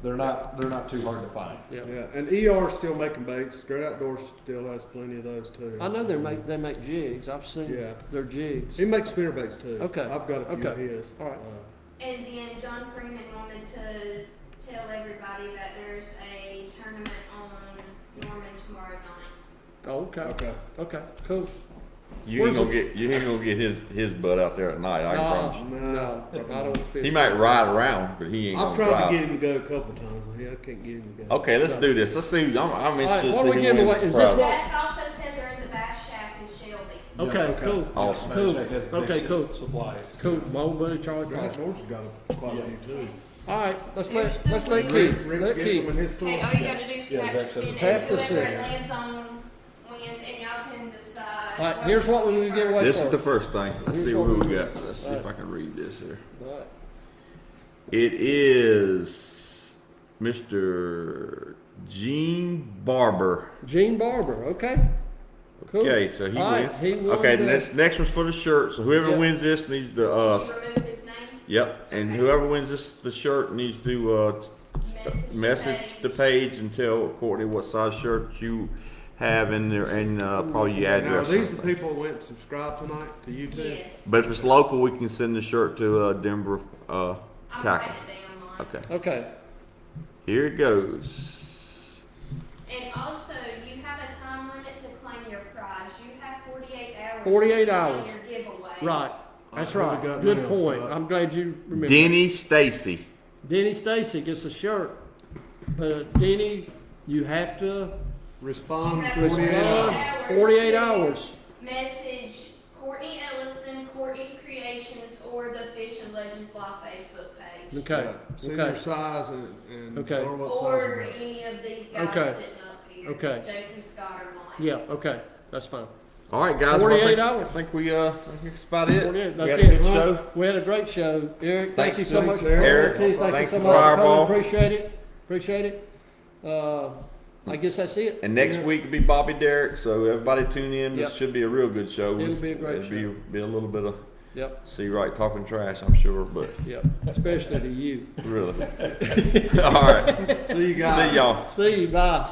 They're not too hard to find. Yeah. Yeah. And ER's still making baits. Great Outdoors still has plenty of those too. I know they make jigs. I've seen Yeah. their jigs. He makes spinner baits too. Okay. I've got a few of Okay. his. All right. And then John Freeman wanted to tell everybody that there's a tournament on Norman tomorrow night. Okay. Okay. Okay. Cool. You ain't gonna get his butt out there at night. I can promise you. No, I don't fish. He might ride around, but he ain't I've gonna tried drive. to get him to go a couple times. Yeah, I can't get him to go. Okay, let's do this. Let's see. I'm right, interested to what are we see giving who away? wins Is this the prize. what- That also said they're in the Bass Shack in Shelby. Okay, Yeah, cool. Awesome. Cool. Magic has big Okay, cool. supplies. Cool. My old buddy Charlie. Great Outdoors has got quite a few too. All right, let's let Rick, Keith. Rick's Let getting them Keith. in his store. Okay, all you gotta do is Yeah, tap Zach the said spin the and tap the whoever it spin. lands on wins and y'all can decide. All right, here's what we give away. This is the first thing. Let's Here's see what who we we got. got. Let's see if I can read this here. All right. It is Mr. Gene Barber. Gene Barber. Okay. Cool. Okay, so he All right, wins. he won Okay, the- next one's for the shirt. So whoever Yep. wins this needs to Remove his name. yep, and whoever wins the shirt needs to message the page and tell Courtney what size shirt you have in there and probably your Now, are address. these the people who went and subscribed tonight to YouTube? Yes. But if it's local, we can send the shirt to Denver I'm Tackle. writing it down, Mike. Okay, Okay. here it goes. And also, you have a time limit to claim your prize. You have 48 hours. 48 to claim hours. Your giveaway. Right. That's What we right. got Good now, point. Scott? I'm glad you remember. Denny Stacy. Denny Stacy gets a shirt, but Denny, you have to Respond You have 48 respond hours. 48 to hours. Message Courtney Ellison, Courtney's Creations, or the Fish and Legends Live Facebook page. Okay. Yeah. Send Okay. your size and Okay. tell her what Or size you any of these guys Okay. sitting up here. Okay. Jason Scott or Mike. Yeah. Okay. That's fine. All right, guys. 48 well, hours. I think we I think that's about it. 48. We That's had it. a good show. We had a great show. Eric, thank Thanks, you so much. Eric. Keith, thank Thanks you so for much. Fireball. Appreciate it. Appreciate it. I guess that's it. And next week will be Bobby Derrick, so everybody tune in. Yep. This should be a real good show. It'll be a great It'll be a little bit of Yep. see right talking trash, I'm sure, but Yep. Especially to you. really. All right. got. See you guys. See y'all. See you. Bye.